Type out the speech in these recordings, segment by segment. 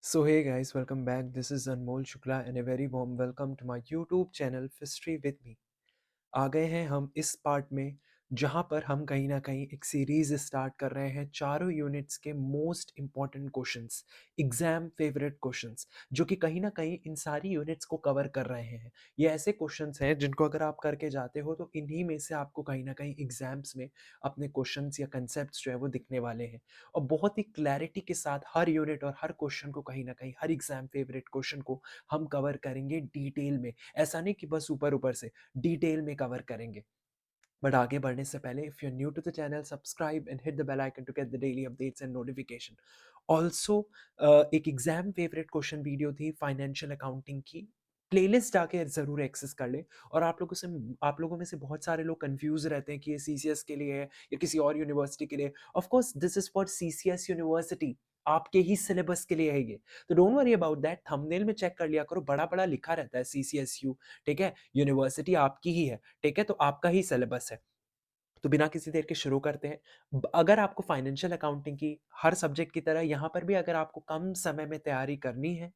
So hey guys, welcome back. This is Anmol Shukla and a very warm welcome to my YouTube channel History with me. आ गए हैं हम इस part में जहाँ पर हम कहीं ना कहीं एक सीरीज स्टार्ट कर रहे हैं चारों यूनिट्स के most important questions, exam favourite questions, जो कि कहीं ना कहीं इन सारी यूनिट्स को कवर कर रहे हैं। ये ऐसे क्वेश्चंस हैं जिनको अगर आप करके जाते हो तो इन्हीं में से आपको कहीं ना कहीं एग्जाम्स में अपने क्वेश्चंस या कंसेप्ट जो है वो दिखने वाले हैं। और बहुत ही क्लैरिटी के साथ हर यूनिट और हर क्वेश्चन को कहीं ना कहीं हर एग्जाम फेवरेट क्वेश्चन को हम कवर करेंगे डिटेल में। ऐसा नहीं कि बस ऊपर ऊपर से, डिटेल में कवर करेंगे। बट आगे बढ़ने से पहले if you are new to the channel, subscribe and hit the bell icon to get the daily updates and notification. Also एक एग्जाम फेवरेट क्वेश्चन वीडियो थी फाइनेंशियल अकाउंटिंग की, प्लेलिस्ट जाके जरूर एक्सेस कर ले। और आप लोगों में से बहुत सारे लोग कंफ्यूज रहते हैं कि ये सीसीएस के लिए है या किसी और यूनिवर्सिटी के लिए। Of course this is for CCS university, आपके ही सिलेबस के लिए है ये। तो don't worry about that, thumbnail में चेक कर लिया करो, बड़ा बड़ा लिखा रहता है सीसीएसयू। ठीक है, यूनिवर्सिटी आपकी ही है, ठीक है, तो आपका ही सिलेबस है। तो बिना किसी देर के शुरू करते हैं। अगर आपको फाइनेंशियल अकाउंटिंग की हर सब्जेक्ट की तरह यहाँ पर भी अगर आपको कम समय में तैयारी करनी है,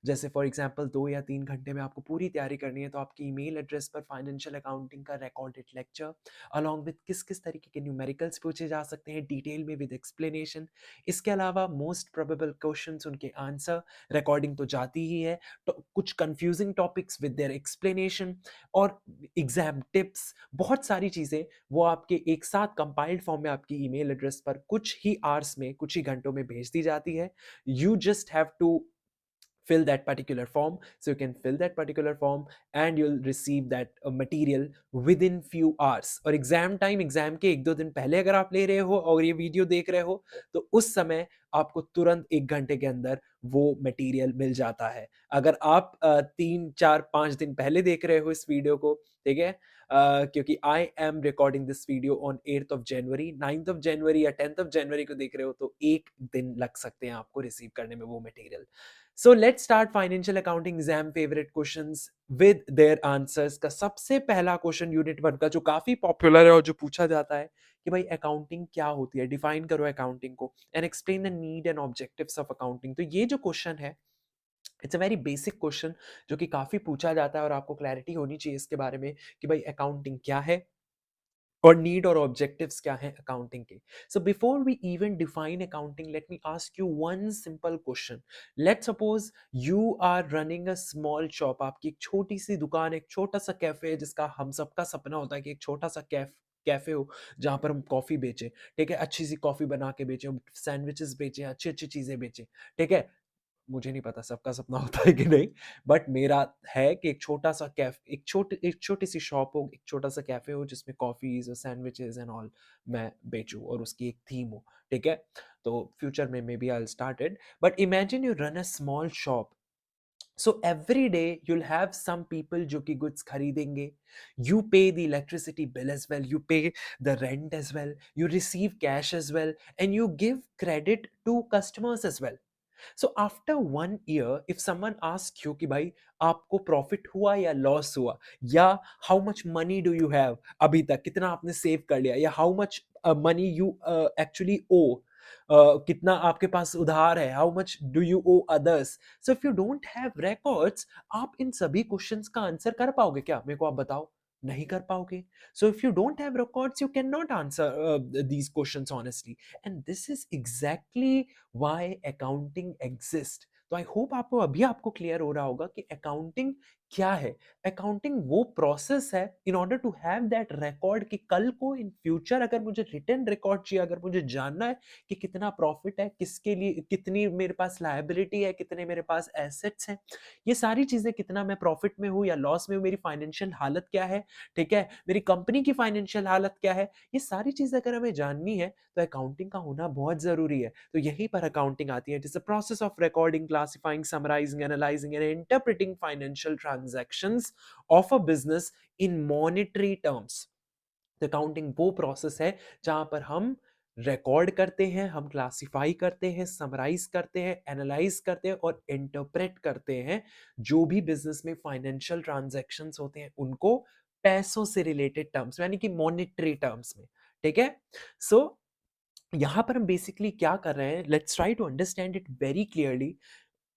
जैसे फॉर एग्जांपल 2 या 3 घंटे में आपको पूरी तैयारी करनी है, तो आपकी ईमेल एड्रेस पर फाइनेंशियल अकाउंटिंग का रिकॉर्डेड लेक्चर अलॉन्ग विद किस किस तरीके के न्यूमेरिकल्स पूछे जा सकते हैं डिटेल में विद एक्सप्लेनेशन। इसके अलावा मोस्ट प्रोबेबल क्वेश्चंस, उनके आंसर, रिकॉर्डिंग तो जाती ही है, तो कुछ confusing topics with their explanation और एग्जाम टिप्स, बहुत सारी चीजें वो आपके एक साथ कंपाइल्ड फॉर्म में आपकी ईमेल एड्रेस पर कुछ ही आवर्स में, कुछ ही घंटों में भेज दी जाती है। You just have to fill that particular form. So you can fill that particular form and you'll receive that material within few hours. और एग्जाम टाइम, एग्जाम के 1-2 दिन पहले अगर आप ले रहे हो और ये वीडियो देख रहे हो, तो उस समय आपको तुरंत 1 घंटे के अंदर वो मटेरियल मिल जाता है। अगर आप 3-4-5 दिन पहले देख रहे हो इस वीडियो को, ठीक है, क्योंकि I am recording this video on 8 जनवरी, 9 जनवरी या 10 जनवरी को देख रहे हो, तो 1 दिन लग सकते हैं आपको रिसीव करने में वो material. So let's start financial accounting exam favorite questions with their answers। का सबसे पहला क्वेश्चन यूनिट 1 का जो काफी पॉपुलर है और जो पूछा जाता है कि भाई अकाउंटिंग क्या होती है, डिफाइन करो अकाउंटिंग को and explain the need and objectives of accounting. तो ये जो क्वेश्चन है, it's a very basic question जो कि काफी पूछा जाता है और आपको क्लैरिटी होनी चाहिए इसके बारे में कि भाई अकाउंटिंग क्या है और नीड और ऑब्जेक्टिव्स क्या हैं अकाउंटिंग के। So before we even define accounting, let me ask you one simple question. Let suppose you are running a small shop, आपकी एक छोटी सी दुकान, एक छोटा सा कैफे, जिसका हम सबका सपना होता है कि एक छोटा सा कैफे हो जहां पर हम कॉफी बेचें। ठीक है, अच्छी सी कॉफी बना के बेचें, सैंडविचेस बेचें, अच्छी अच्छी चीजें बेचें। ठीक है, मुझे नहीं पता सबका सपना होता है कि नहीं, बट मेरा है कि एक छोटी सी शॉप हो, एक छोटा सा कैफे हो जिसमें कॉफीज और सैंडविचेस एंड ऑल मैं बेचूं और उसकी एक थीम हो। ठीक है, तो फ्यूचर में maybe I start it, but imagine you run a small shop. So every day you'll have some people जो कि गुड्स खरीदेंगे। You pay the electricity bill as well, you pay the rent as well, you receive cash as well, and you give credit to customers as well. So after 1 year if someone ask you कि भाई आपको profit हुआ या loss हुआ, या how much money do you have, अभी तक कितना आपने सेव कर लिया, या how much money you actually owe, कितना आपके पास उधार है, how much do you owe others. So if you don't have records, आप इन सभी क्वेश्चंस का आंसर कर पाओगे क्या? मेरे को आप बताओ, नहीं कर पाओगे। सो if you don't have records, you can not answer these questions honestly, and this is exactly why accounting exist. तो आई होप आपको क्लियर हो रहा होगा कि अकाउंटिंग क्या है। अकाउंटिंग वो प्रोसेस है in order to have that record कि कल को इन फ्यूचर अगर मुझे रिटर्न रिकॉर्ड चाहिए, अगर मुझे जानना है कि कितना प्रॉफिट है, किसके लिए, कितनी मेरे पास लायबिलिटी है, कितने मेरे पास एसेट्स हैं, ये सारी चीजें, कितना मैं प्रॉफिट में हूं या लॉस में हूं, मेरी फाइनेंशियल हालत क्या है, ठीक है, मेरी कंपनी की फाइनेंशियल हालत क्या है, ये सारी चीजें अगर हमें जाननी है तो अकाउंटिंग का होना बहुत जरूरी है। तो यहीं पर अकाउंटिंग आती है। It is the process of recording, classifying, summarising, analysing and interpreting financial transactions of a business in monetary terms. तो अकाउंटिंग वो प्रोसेस है जहां पर हम रिकॉर्ड करते हैं, हम क्लासिफाई करते हैं, समराइज करते हैं, एनालाइज करते हैं और इंटरप्रेट करते हैं जो भी बिजनेस में फाइनेंशियल ट्रांजैक्शंस होते हैं उनको, पैसों से रिलेटेड टर्म्स यानी कि मॉनेटरी टर्म्स में। ठीक है, सो यहां पर हम बेसिकली क्या कर रहे हैं, let's try to understand it very clearly.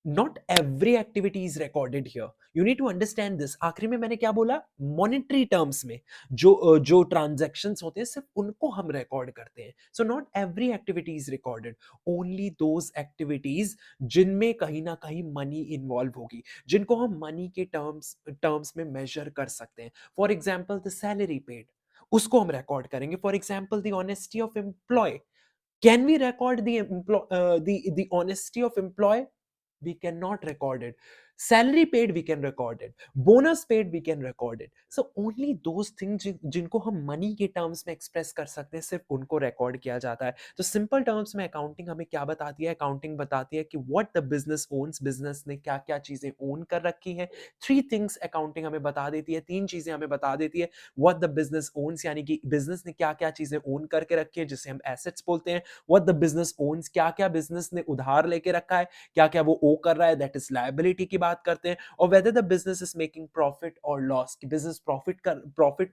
Not every activity is recorded here, you need to understand this. आखिरी में मैंने क्या बोला, मॉनेटरी टर्म्स में जो ट्रांजैक्शंस होते हैं सिर्फ उनको हम रिकॉर्ड करते हैं। So not every activity is recorded, only those activities जिनमें कहीं ना कहीं मनी इन्वॉल्व होगी, जिनको हम मनी के टर्म्स में मेजर कर सकते हैं। For example the salary paid, उसको हम रिकॉर्ड करेंगे। For example the honesty of employee, can we record the honesty of employee? We cannot record it. Salary paid we can record it, bonus paid we can record it. So only those things जिनको हम money के terms में express कर सकते हैं सिर्फ उनको record किया जाता है। तो सिंपल टर्म्स में अकाउंटिंग हमें क्या बताती है, अकाउंटिंग बताती है कि what the business owns, business ने क्या क्या चीजें ओन कर रखी हैं। थ्री थिंग्स अकाउंटिंग हमें बता देती है, तीन चीजें हमें बता देती है। व्हाट द बिजनेस ओन्स यानी कि बिजनेस ने क्या क्या चीजें ओन करके रखी है जिसे हम एसेट्स बोलते हैं। व्हाट द बिजनेस ओन्स, क्या क्या बिजनेस ने उधार लेके रखा है, क्या क्या वो ओ कर रहा है, दैट इज लायबिलिटी की बात करते हैं। और whether the business is making profit और लॉस, कि बिजनेस प्रॉफिट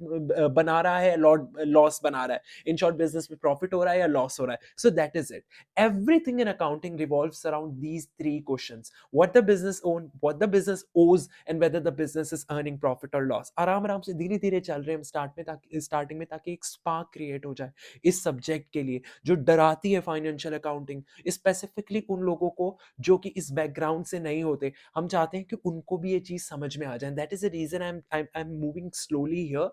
बना रहा है, लॉस बना रहा है, इन शॉर्ट बिजनेस में प्रॉफिट हो रहा है या लॉस हो रहा है। So that is it. Everything in accounting revolves around these three questions, what the business own, what the business owes, and whether the business is earning profit और loss. आराम आराम से धीरे धीरे चल रहे हैं हम स्टार्टिंग में, ताकि एक स्पार्क क्रिएट हो जाए इस सब्जेक्ट के लिए जो डराती है फाइनेंशियल अकाउंटिंग, स्पेसिफिकली उन लोगों को जो कि इस बैकग्राउंड से नहीं होते। हम चाहते हैं कि उनको भी ये चीज समझ में आ जाए। That is the reason I am moving slowly here.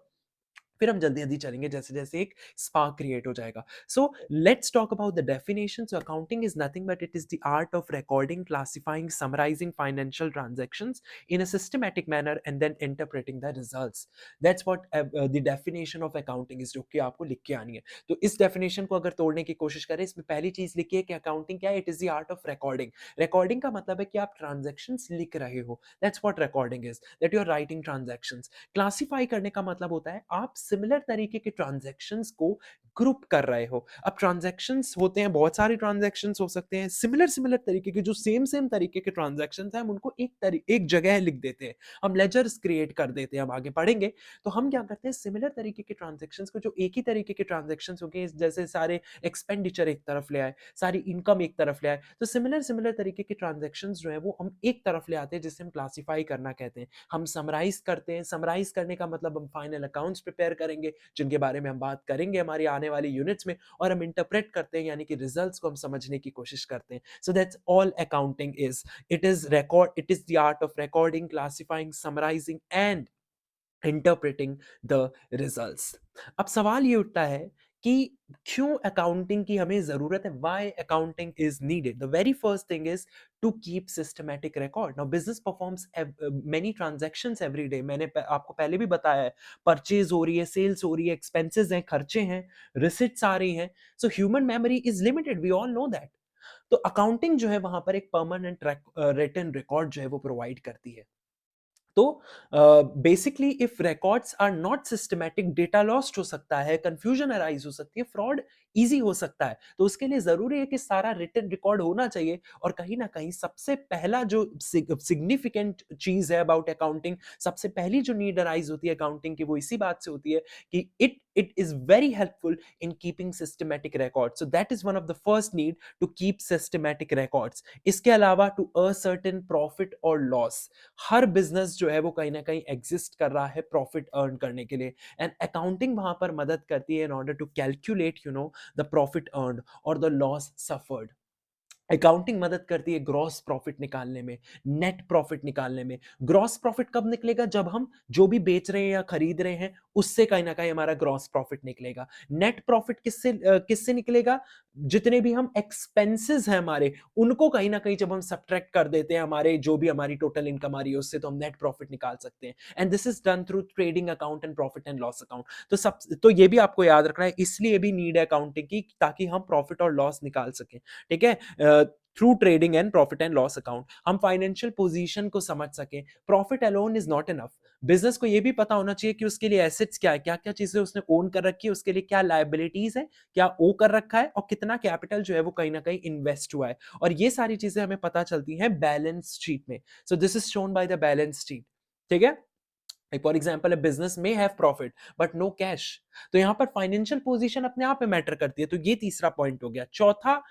फिर हम जल्दी जल्दी चलेंगे जैसे जैसे एक स्पार्क क्रिएट हो जाएगा। So let's talk about the definition. So accounting is nothing but it is the art of recording, classifying, summarising financial transactions in a systematic manner and then interpreting the results. That's what the definition of accounting is, जो कि आपको लिख के आनी है। तो इस definition को अगर तोड़ने की कोशिश करें, इसमें पहली चीज लिखी है कि अकाउंटिंग क्या है, it is the art of recording. Recording का मतलब है कि आप ट्रांजेक्शन्स लिख रहे हो, that's what recording is, that you are writing transactions. Classify करने का मतलब होता है आप सिमिलर तरीके के ट्रांजैक्शंस को ग्रुप कर रहे हो। अब ट्रांजैक्शंस होते हैं, बहुत सारे ट्रांजैक्शंस हो सकते हैं, सिमिलर सिमिलर तरीके के जो सेम सेम तरीके के ट्रांजैक्शंस हैं, हम उनको एक जगह लिख देते हैं, हम लेजर्स क्रिएट कर देते हैं। हम आगे पढ़ेंगे तो हम क्या करते हैं, सिमिलर तरीके के ट्रांजैक्शंस को, जो एक ही तरीके के ट्रांजैक्शंस हो गए, जैसे सारे एक्सपेंडिचर एक तरफ ले आए, सारी इनकम एक तरफ ले आए, तो सिमिलर सिमिलर तरीके के ट्रांजैक्शंस जो है वो हम एक तरफ ले आते हैं, जिसे हम क्लासिफाई करना कहते हैं। हम समराइज करते हैं, समराइज करने का मतलब हम फाइनल अकाउंट्स प्रिपेयर करेंगे, जिनके बारे में हम बात करेंगे हमारी आने वाली यूनिट्स में, और हम इंटरप्रेट करते हैं, यानी कि रिजल्ट्स को हम समझने की कोशिश करते हैं। So that's all accounting is. It is the art of recording, classifying, summarizing and interpreting the results. अब सवाल ये उठता है कि क्यों अकाउंटिंग की हमें जरूरत है, why accounting is needed. The very first thing is to keep systematic record. Now business performs many transactions every day, मैंने आपको पहले भी बताया है, परचेज हो रही है, सेल्स हो रही है, एक्सपेंसेस हैं, खर्चे हैं, रिसिट्स आ रही हैं। So human memory is limited, we all know that. तो अकाउंटिंग जो है वहां पर एक परमानेंट रिटन रिकॉर्ड जो है वो प्रोवाइड करती है। तो basically if records are not systematic, data lost हो सकता है, कंफ्यूजन अराइज हो सकती है, फ्रॉड इजी हो सकता है। तो उसके लिए जरूरी है कि सारा रिटन रिकॉर्ड होना चाहिए। और कहीं ना कहीं सबसे पहला जो सिग्निफिकेंट चीज है अबाउट अकाउंटिंग, सबसे पहली जो नीड अराइज होती है अकाउंटिंग की, वो इसी बात से होती है कि it is very helpful in keeping systematic record. So that is one of the first need, to keep systematic records. इसके अलावा टू अ सर्टेन प्रॉफिट और लॉस। हर बिजनेस जो है वो कहीं ना कहीं एग्जिस्ट कर रहा है प्रॉफिट अर्न करने के लिए, एंड अकाउंटिंग वहां पर मदद करती है in order to calculate the profit earn और द लॉस सफर्ड। अकाउंटिंग मदद करती है ग्रॉस प्रॉफिट निकालने में, नेट प्रॉफिट निकालने में। ग्रॉस प्रॉफिट कब निकलेगा, जब हम जो भी बेच रहे हैं या खरीद रहे हैं उससे कहीं ना कहीं हमारा ग्रॉस प्रॉफिट निकलेगा। नेट प्रॉफिट किससे निकलेगा, जितने भी हम एक्सपेंसेस हैं हमारे, उनको कहीं ना कहीं जब हम सब्ट्रैक्ट कर देते हैं हमारे जो भी हमारी टोटल इनकम आ रही है उससे, तो हम नेट प्रॉफिट निकाल सकते हैं। And this is done through trading account and profit and loss account. तो ये भी आपको याद रखना है, इसलिए भी नीड है अकाउंटिंग की, ताकि हम प्रॉफिट और लॉस निकाल सकें। ठीक है, through trading and profit and loss account हम फाइनेंशियल पोजीशन को समझ सकें। Profit alone is not enough. Business को यह भी पता होना चाहिए कि उसके लिए एसेट्स क्या है, क्या क्या चीजें उसने ओन कर रखी है, उसके लिए क्या लायबिलिटीज है, क्या ओ कर रखा है, और कितना कैपिटल जो है वो कहीं ना कहीं इन्वेस्ट हुआ है। और ये सारी चीजें हमें पता चलती हैं बैलेंस शीट में। So this is shown by the balance sheet. ठीक है, फॉर एग्जाम्पल अ बिजनेस में have profit but no cash. तो यहाँ पर फाइनेंशियल पोजीशन अपने आप में मैटर करती है। तो ये तीसरा पॉइंट हो गया। चौथा,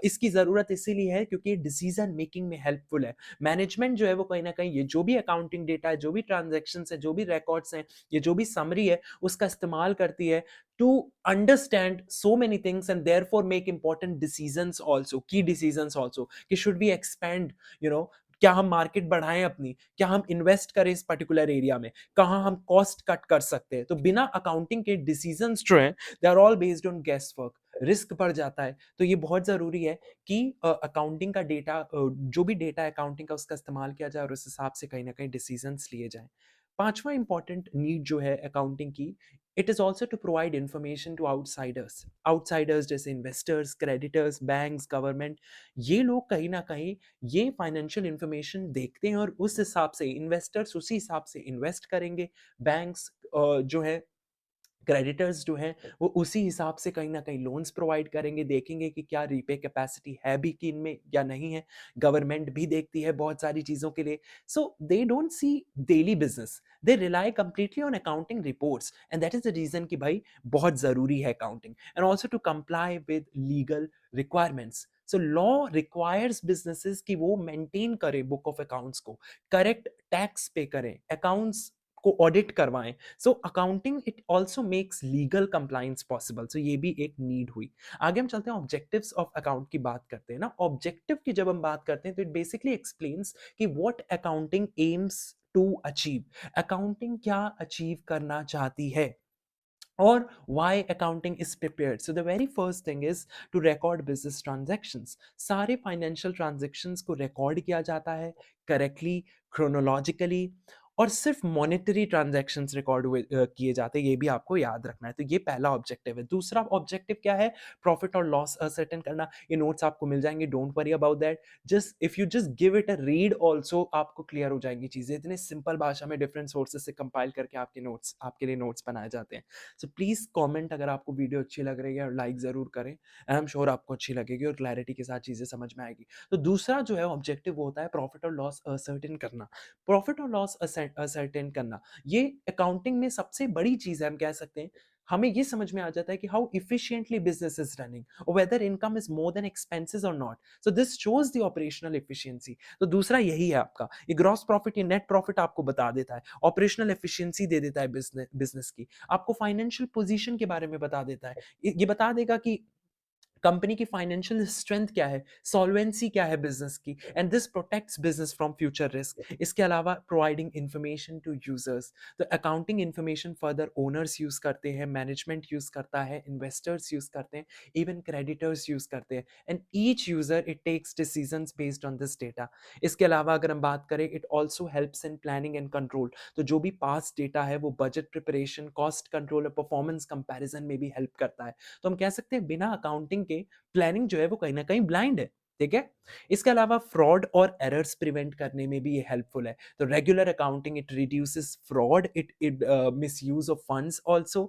इसकी जरूरत इसीलिए है क्योंकि डिसीजन मेकिंग में हेल्पफुल है। मैनेजमेंट जो है वो कहीं ना कहीं ये जो भी अकाउंटिंग डेटा है, जो भी ट्रांजेक्शन है, जो भी रिकॉर्ड्स हैं, ये जो भी समरी है, उसका इस्तेमाल करती है to understand so many things and therefore make important decisions also, key decisions also, कि should be expand, you know, क्या हम मार्केट बढ़ाएं अपनी, क्या हम इन्वेस्ट करें इस पर्टिकुलर एरिया में, कहां हम कॉस्ट कट कर सकते हैं। तो बिना अकाउंटिंग के डिसीजंस जो हैं they are all based on guess work, risk बढ़ जाता है। तो ये बहुत जरूरी है कि अकाउंटिंग का डेटा, जो भी डेटा अकाउंटिंग का, उसका इस्तेमाल किया जाए और उस हिसाब से कहीं ना कहीं डिसीजंस लिए जाएं। पांचवा इंपॉर्टेंट नीड जो है अकाउंटिंग की, it is also to provide information to outsiders. Outsiders जैसे इन्वेस्टर्स, क्रेडिटर्स, बैंक्स, गवर्नमेंट, ये लोग कहीं ना कहीं ये फाइनेंशियल इंफॉर्मेशन देखते हैं और उस हिसाब से इन्वेस्टर्स उसी हिसाब से इन्वेस्ट करेंगे। बैंक्स जो है, क्रेडिटर्स जो हैं वो उसी हिसाब से कहीं ना कहीं लोन्स प्रोवाइड करेंगे, देखेंगे कि क्या रीपे कैपेसिटी है भी कि इनमें या नहीं है। गवर्नमेंट भी देखती है बहुत सारी चीज़ों के लिए। So they don't see daily business, they rely completely on accounting reports and that is the reason कि भाई बहुत ज़रूरी है accounting and also to comply with legal requirements. So law requires businesses कि वो मेंटेन करें बुक ऑफ अकाउंट्स को, correct tax pay करें, अकाउंट्स को ऑडिट करवाएं। So accounting it also makes legal compliance possible. So ये भी एक नीड हुई। आगे हम चलते हैं, ऑब्जेक्टिव्स ऑफ अकाउंट की बात करते हैं ना। ऑब्जेक्टिव की जब हम बात करते हैं तो इट बेसिकली एक्सप्लेन्स कि what accounting aims to achieve, accounting क्या अचीव करना चाहती है और why accounting is prepared. So the very first thing is to record business transactions. सारे financial transactions को record किया जाता है correctly, chronologically, और सिर्फ मॉनेटरी ट्रांजैक्शंस रिकॉर्ड हुए किए जाते हैं। ये भी आपको याद रखना है। तो ये पहला ऑब्जेक्टिव है। दूसरा ऑब्जेक्टिव क्या है? प्रॉफिट और लॉस असर्टेन करना। ये नोट्स आपको मिल जाएंगे, don't worry about that. Just if you just give it a read also आपको क्लियर हो जाएंगी चीजें। इतने सिंपल भाषा में डिफरेंट सोर्सेज से कंपाइल करके आपके नोट्स, आपके लिए नोट्स बनाए जाते हैं। सो प्लीज़ कमेंट अगर आपको वीडियो अच्छी लग रही है और लाइक ज़रूर करें। आई एम श्योर आपको अच्छी लगेगी और क्लैरिटी के साथ चीज़ें समझ में आएगी। तो दूसरा जो है ऑब्जेक्टिव वो होता है प्रॉफिट और लॉस असर्टेन करना। प्रॉफिट और लॉस असर्टेन करना, ये अकाउंटिंग में सबसे बड़ी चीज़ है। हम कह सकते हैं हमें ये समझ में आ जाता है कि how efficiently business is running और whether income is more than expenses और not. So this shows the operational efficiency. तो दूसरा यही है आपका, ये ग्रॉस प्रॉफिट, ये नेट प्रॉफिट आपको बता देता है, ऑपरेशनल एफिशिएंसी दे देता है बिजनेस की, आपको फाइनेंशियल पोजीशन के बारे में बता देता है। ये बता देगा कि कंपनी की फाइनेंशियल स्ट्रेंथ क्या है, सॉल्वेंसी क्या है बिजनेस की, and this protects business from future risk. इसके अलावा प्रोवाइडिंग इंफॉर्मेशन टू यूजर्स। तो accounting information further owners use करते हैं, मैनेजमेंट यूज करता है, इन्वेस्टर्स यूज करते हैं, इवन क्रेडिटर्स यूज करते हैं, and each user it takes decisions based on this data. इसके अलावा अगर हम बात करें, it also helps in planning and control. तो जो भी पास्ट डेटा है वो बजट प्रिपरेशन, कॉस्ट कंट्रोल और परफॉर्मेंस कंपैरिजन में भी हेल्प करता है। तो हम कह सकते हैं बिना अकाउंटिंग के प्लानिंग जो है वो कहीं ना कहीं ब्लाइंड है। ठीक है। इसके अलावा फ्रॉड और एरर्स प्रिवेंट करने में भी ये हेल्पफुल है। तो regular accounting it reduces fraud, it misuse of funds also,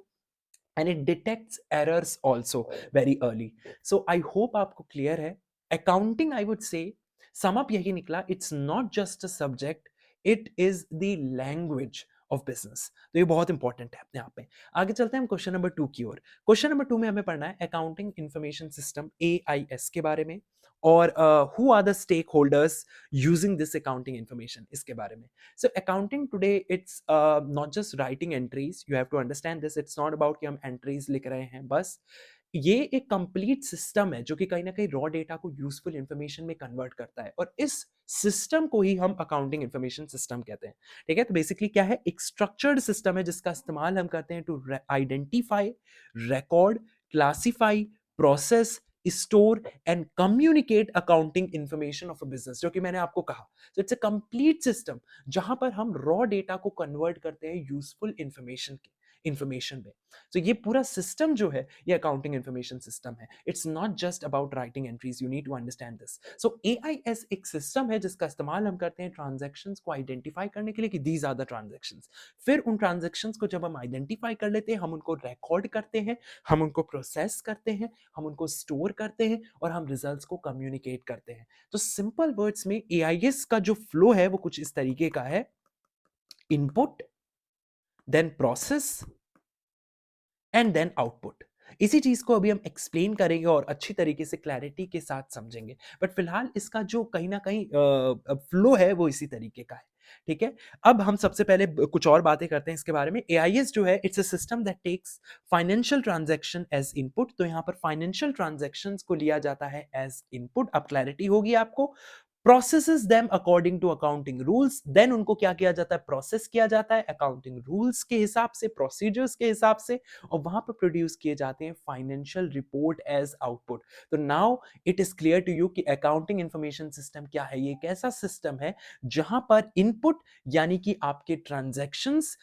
and it detects errors also very early. So I hope आपको क्लियर है। Accounting I would say sum up यही निकला, it's not just a subject, it is the language of business. तो ये बहुत important है अपने आप में। आगे चलते हैं हम क्वेश्चन नंबर 2 की ओर। क्वेश्चन नंबर 2 में हमें पढ़ना है अकाउंटिंग इंफॉर्मेशन सिस्टम AIS के बारे में और who are the stakeholders using this accounting information, इसके बारे में। So accounting today, it's not just writing entries. You have to understand this. It's not about कि हम entries लिख रहे हैं बस। ये एक कंप्लीट सिस्टम है जो कि कहीं ना कहीं रॉ डेटा को यूजफुल इंफॉर्मेशन में कन्वर्ट करता है और इस सिस्टम को ही हम अकाउंटिंग इंफॉर्मेशन सिस्टम कहते हैं। ठीक है। तो बेसिकली क्या है, एक स्ट्रक्चर्ड सिस्टम है जिसका इस्तेमाल हम करते हैं to identify, record, classify, process, store and communicate accounting information of a business, जो कि मैंने आपको कहा। तो इट्स अ कंप्लीट सिस्टम जहां पर हम रॉ डेटा को कन्वर्ट करते हैं यूजफुल इंफॉर्मेशन में। तो ये पूरा सिस्टम जो है ये अकाउंटिंग इंफॉर्मेशन सिस्टम है। It's not just about writing entries, you need to understand this. So AIS एक सिस्टम है जिसका इस्तेमाल हम करते हैं ट्रांजैक्शंस को आइडेंटिफाई करने के लिए कि दीज आर द ट्रांजैक्शंस। फिर उन ट्रांजैक्शंस को जब हम आइडेंटिफाई कर लेते हैं, हम उनको रिकॉर्ड करते हैं, हम उनको प्रोसेस करते हैं, हम उनको स्टोर करते हैं और हम रिजल्ट्स को कम्युनिकेट करते हैं। तो सिंपल वर्ड्स में एआईएस का जो फ्लो है वो कुछ इस तरीके का है। Input, then process and then output. इसी चीज को अभी हम एक्सप्लेन करेंगे और अच्छी तरीके से क्लैरिटी के साथ समझेंगे, बट फिलहाल इसका जो कहीं ना कहीं फ्लो है वो इसी तरीके का है। ठीक है, अब हम सबसे पहले कुछ और बातें करते हैं इसके बारे में। एआईएस जो है, it's a system that takes financial transaction as input. तो यहां पर फाइनेंशियल ट्रांजैक्शंस को लिया जाता है एज इनपुट। अब क्लैरिटी होगी आपको। Processes them according to accounting rules, then उनको क्या किया जाता है, प्रोसेस किया जाता है अकाउंटिंग रूल्स के हिसाब से, प्रोसीजर्स के हिसाब से, और वहां पर प्रोड्यूस किए जाते हैं फाइनेंशियल रिपोर्ट एज आउटपुट। तो now it is clear to you कि अकाउंटिंग इंफॉर्मेशन सिस्टम क्या है। ये एक ऐसा सिस्टम है जहां पर इनपुट यानी कि आपके ट्रांजैक्शंस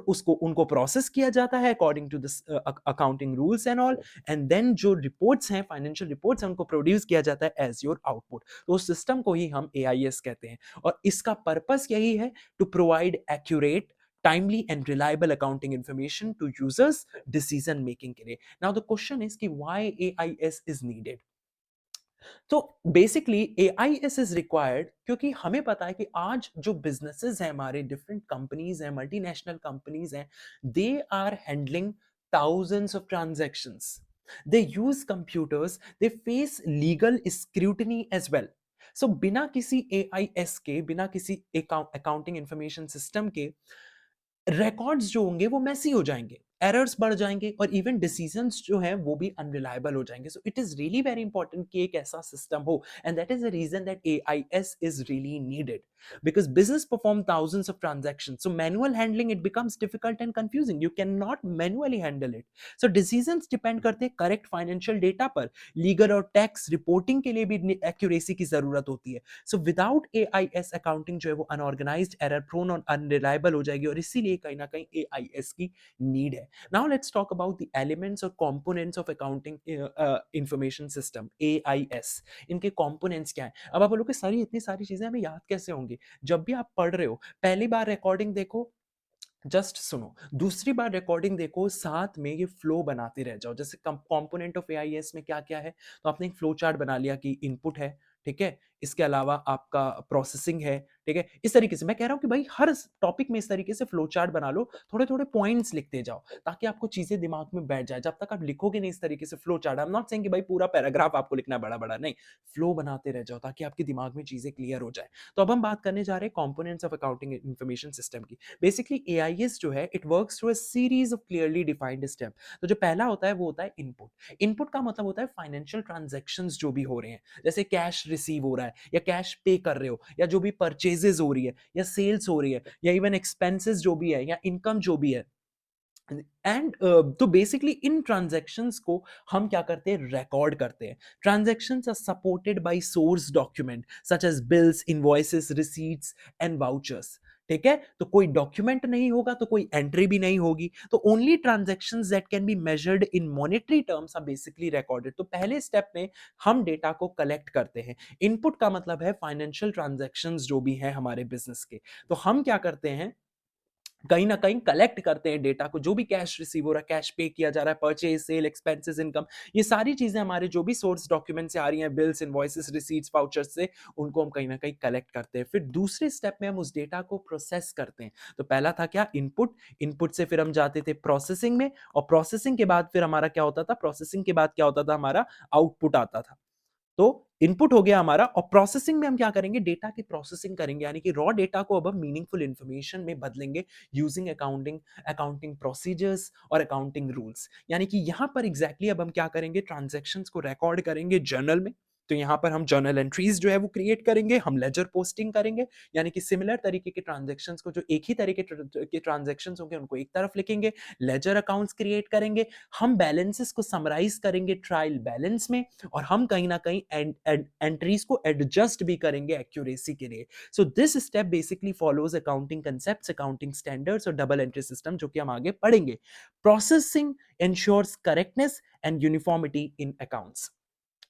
उसको उनको प्रोसेस किया जाता है according to this accounting rules and all, and then जो रिपोर्ट्स हैं, फाइनेंशियल रिपोर्ट्स हैं, उनको प्रोड्यूस किया जाता है एज योर आउटपुट। तो उस सिस्टम को ही हम एआईएस कहते हैं, और इसका पर्पस यही है to provide accurate, timely and reliable accounting information to users decision making के लिए। Now the question is कि why AIS is needed? तो बेसिकली AIS इज रिक्वायर्ड क्योंकि हमें पता है कि आज जो बिजनेसेस हैं, हमारे डिफरेंट कंपनीज हैं, मल्टीनेशनल कंपनीज हैं, they are handling thousands of transactions. They use computers, they face legal scrutiny as well. So बिना किसी AIS के, बिना किसी अकाउंटिंग इंफॉर्मेशन सिस्टम के, रिकॉर्ड्स जो होंगे वो मेसी हो जाएंगे, एरर्स बढ़ जाएंगे, और इवन डिसीजंस जो हैं वो भी अनरिलायबल हो जाएंगे। So it is really very important कि एक ऐसा सिस्टम हो, and that is the reason that AIS is really needed, because business perform thousands of transactions, so manual handling it becomes difficult and confusing. You cannot manually handle it. So decisions depend करते हैं correct financial data पर, legal और tax reporting के लिए भी accuracy की जरूरत होती है। सो विदाउट एआईएस अकाउंटिंग जो है वो अनऑर्गेनाइज्ड, एरर प्रोन और अनरिलायबल हो जाएगी, और इसीलिए कहीं ना कहीं एआईएस की नीड है। Now let's talk about the elements और components of accounting information system AIS. इनके कंपोनेंट्स क्या है? अब आप बोलोगे सर ये इतनी सारी चीजें हमें याद कैसे होंगी? जब भी आप पढ़ रहे हो, पहली बार रिकॉर्डिंग देखो, जस्ट सुनो, दूसरी बार रिकॉर्डिंग देखो, साथ में ये फ्लो बनाते रह जाओ। जैसे कंपोनेंट ऑफ एआईएस में क्या क्या है, तो आपने एक फ्लो चार्ट बना लिया कि इनपुट है, ठीक है, इसके अलावा आपका प्रोसेसिंग है, ठीक है। इस तरीके से मैं कह रहा हूं कि भाई हर टॉपिक में इस तरीके से फ्लो चार्ट बना लो, थोड़े थोड़े पॉइंट्स लिखते जाओ, ताकि आपको चीजें दिमाग में बैठ जाए। जब तक आप लिखोगे नहीं इस तरीके से flow chart, I am not saying कि भाई पूरा पैराग्राफ आपको लिखना है बड़ा बड़ा, नहीं, फ्लो बनाते रह जाओ ताकि आपके दिमाग में चीजें क्लियर हो जाए। तो अब हम बात करने जा रहे हैं components of accounting information system की। बेसिकली एआईएस जो है, it works through a series of clearly defined step. तो जो पहला होता है वो होता है इनपुट। इनपुट का मतलब होता है फाइनेंशियल ट्रांजैक्शंस जो भी हो रहे हैं, जैसे कैश रिसीव हो रहा है, या कैश पे कर रहे हो, या जो भी परचेजेस हो रही है, या सेल्स हो रही है, या इवन एक्सपेंसेस जो भी है, या इनकम जो भी है। एंड तो बेसिकली इन ट्रांजैक्शंस को हम क्या करते हैं, रिकॉर्ड करते हैं। Transactions are supported by source document such as bills, invoices, receipts and vouchers. ठीक है, तो कोई डॉक्यूमेंट नहीं होगा तो कोई एंट्री भी नहीं होगी। तो only transactions that can be measured in monetary terms are basically recorded. तो पहले स्टेप में हम डेटा को कलेक्ट करते हैं। इनपुट का मतलब है फाइनेंशियल ट्रांजैक्शंस जो भी है हमारे बिजनेस के। तो हम क्या करते हैं, कहीं ना कहीं कलेक्ट करते हैं डेटा को, जो भी कैश रिसीव हो रहा है, कैश पे किया जा रहा है, परचेज, सेल, एक्सपेंसेस, इनकम, ये सारी चीजें हमारे जो भी सोर्स डॉक्यूमेंट से आ रही हैं, बिल्स, इनवॉइसेस, रिसीट्स, वाउचर्स से, उनको हम कहीं ना कहीं कलेक्ट करते हैं। फिर दूसरे स्टेप में हम उस डेटा को प्रोसेस करते हैं। तो पहला था क्या, इनपुट। इनपुट से फिर हम जाते थे प्रोसेसिंग में, और प्रोसेसिंग के बाद फिर हमारा क्या होता था, प्रोसेसिंग के बाद क्या होता था, हमारा आउटपुट आता था। तो इनपुट हो गया हमारा, और प्रोसेसिंग में हम क्या करेंगे, डेटा की प्रोसेसिंग करेंगे, यानी कि रॉ डेटा को अब हम मीनिंगफुल इंफॉर्मेशन में बदलेंगे यूजिंग अकाउंटिंग प्रोसीजर्स और अकाउंटिंग रूल्स। यानी कि यहां पर एग्जैक्टली अब हम क्या करेंगे, ट्रांजैक्शंस को रिकॉर्ड करेंगे जर्नल में। तो यहां पर हम जर्नल एंट्रीज जो है वो क्रिएट करेंगे, हम लेजर पोस्टिंग करेंगे, यानी कि सिमिलर तरीके के ट्रांजैक्शंस को, जो एक ही तरीके के ट्रांजैक्शंस होंगे उनको एक तरफ लिखेंगे, लेजर अकाउंट्स क्रिएट करेंगे, हम बैलेंसेस को समराइज करेंगे ट्रायल बैलेंस में, और हम कहीं ना कहीं एंट्रीज को एडजस्ट भी करेंगे एक्यूरेसी के लिए। So this step basically follows accounting concepts, accounting standards और डबल एंट्री सिस्टम, जो कि हम आगे पढ़ेंगे। Processing ensures correctness and uniformity in accounts.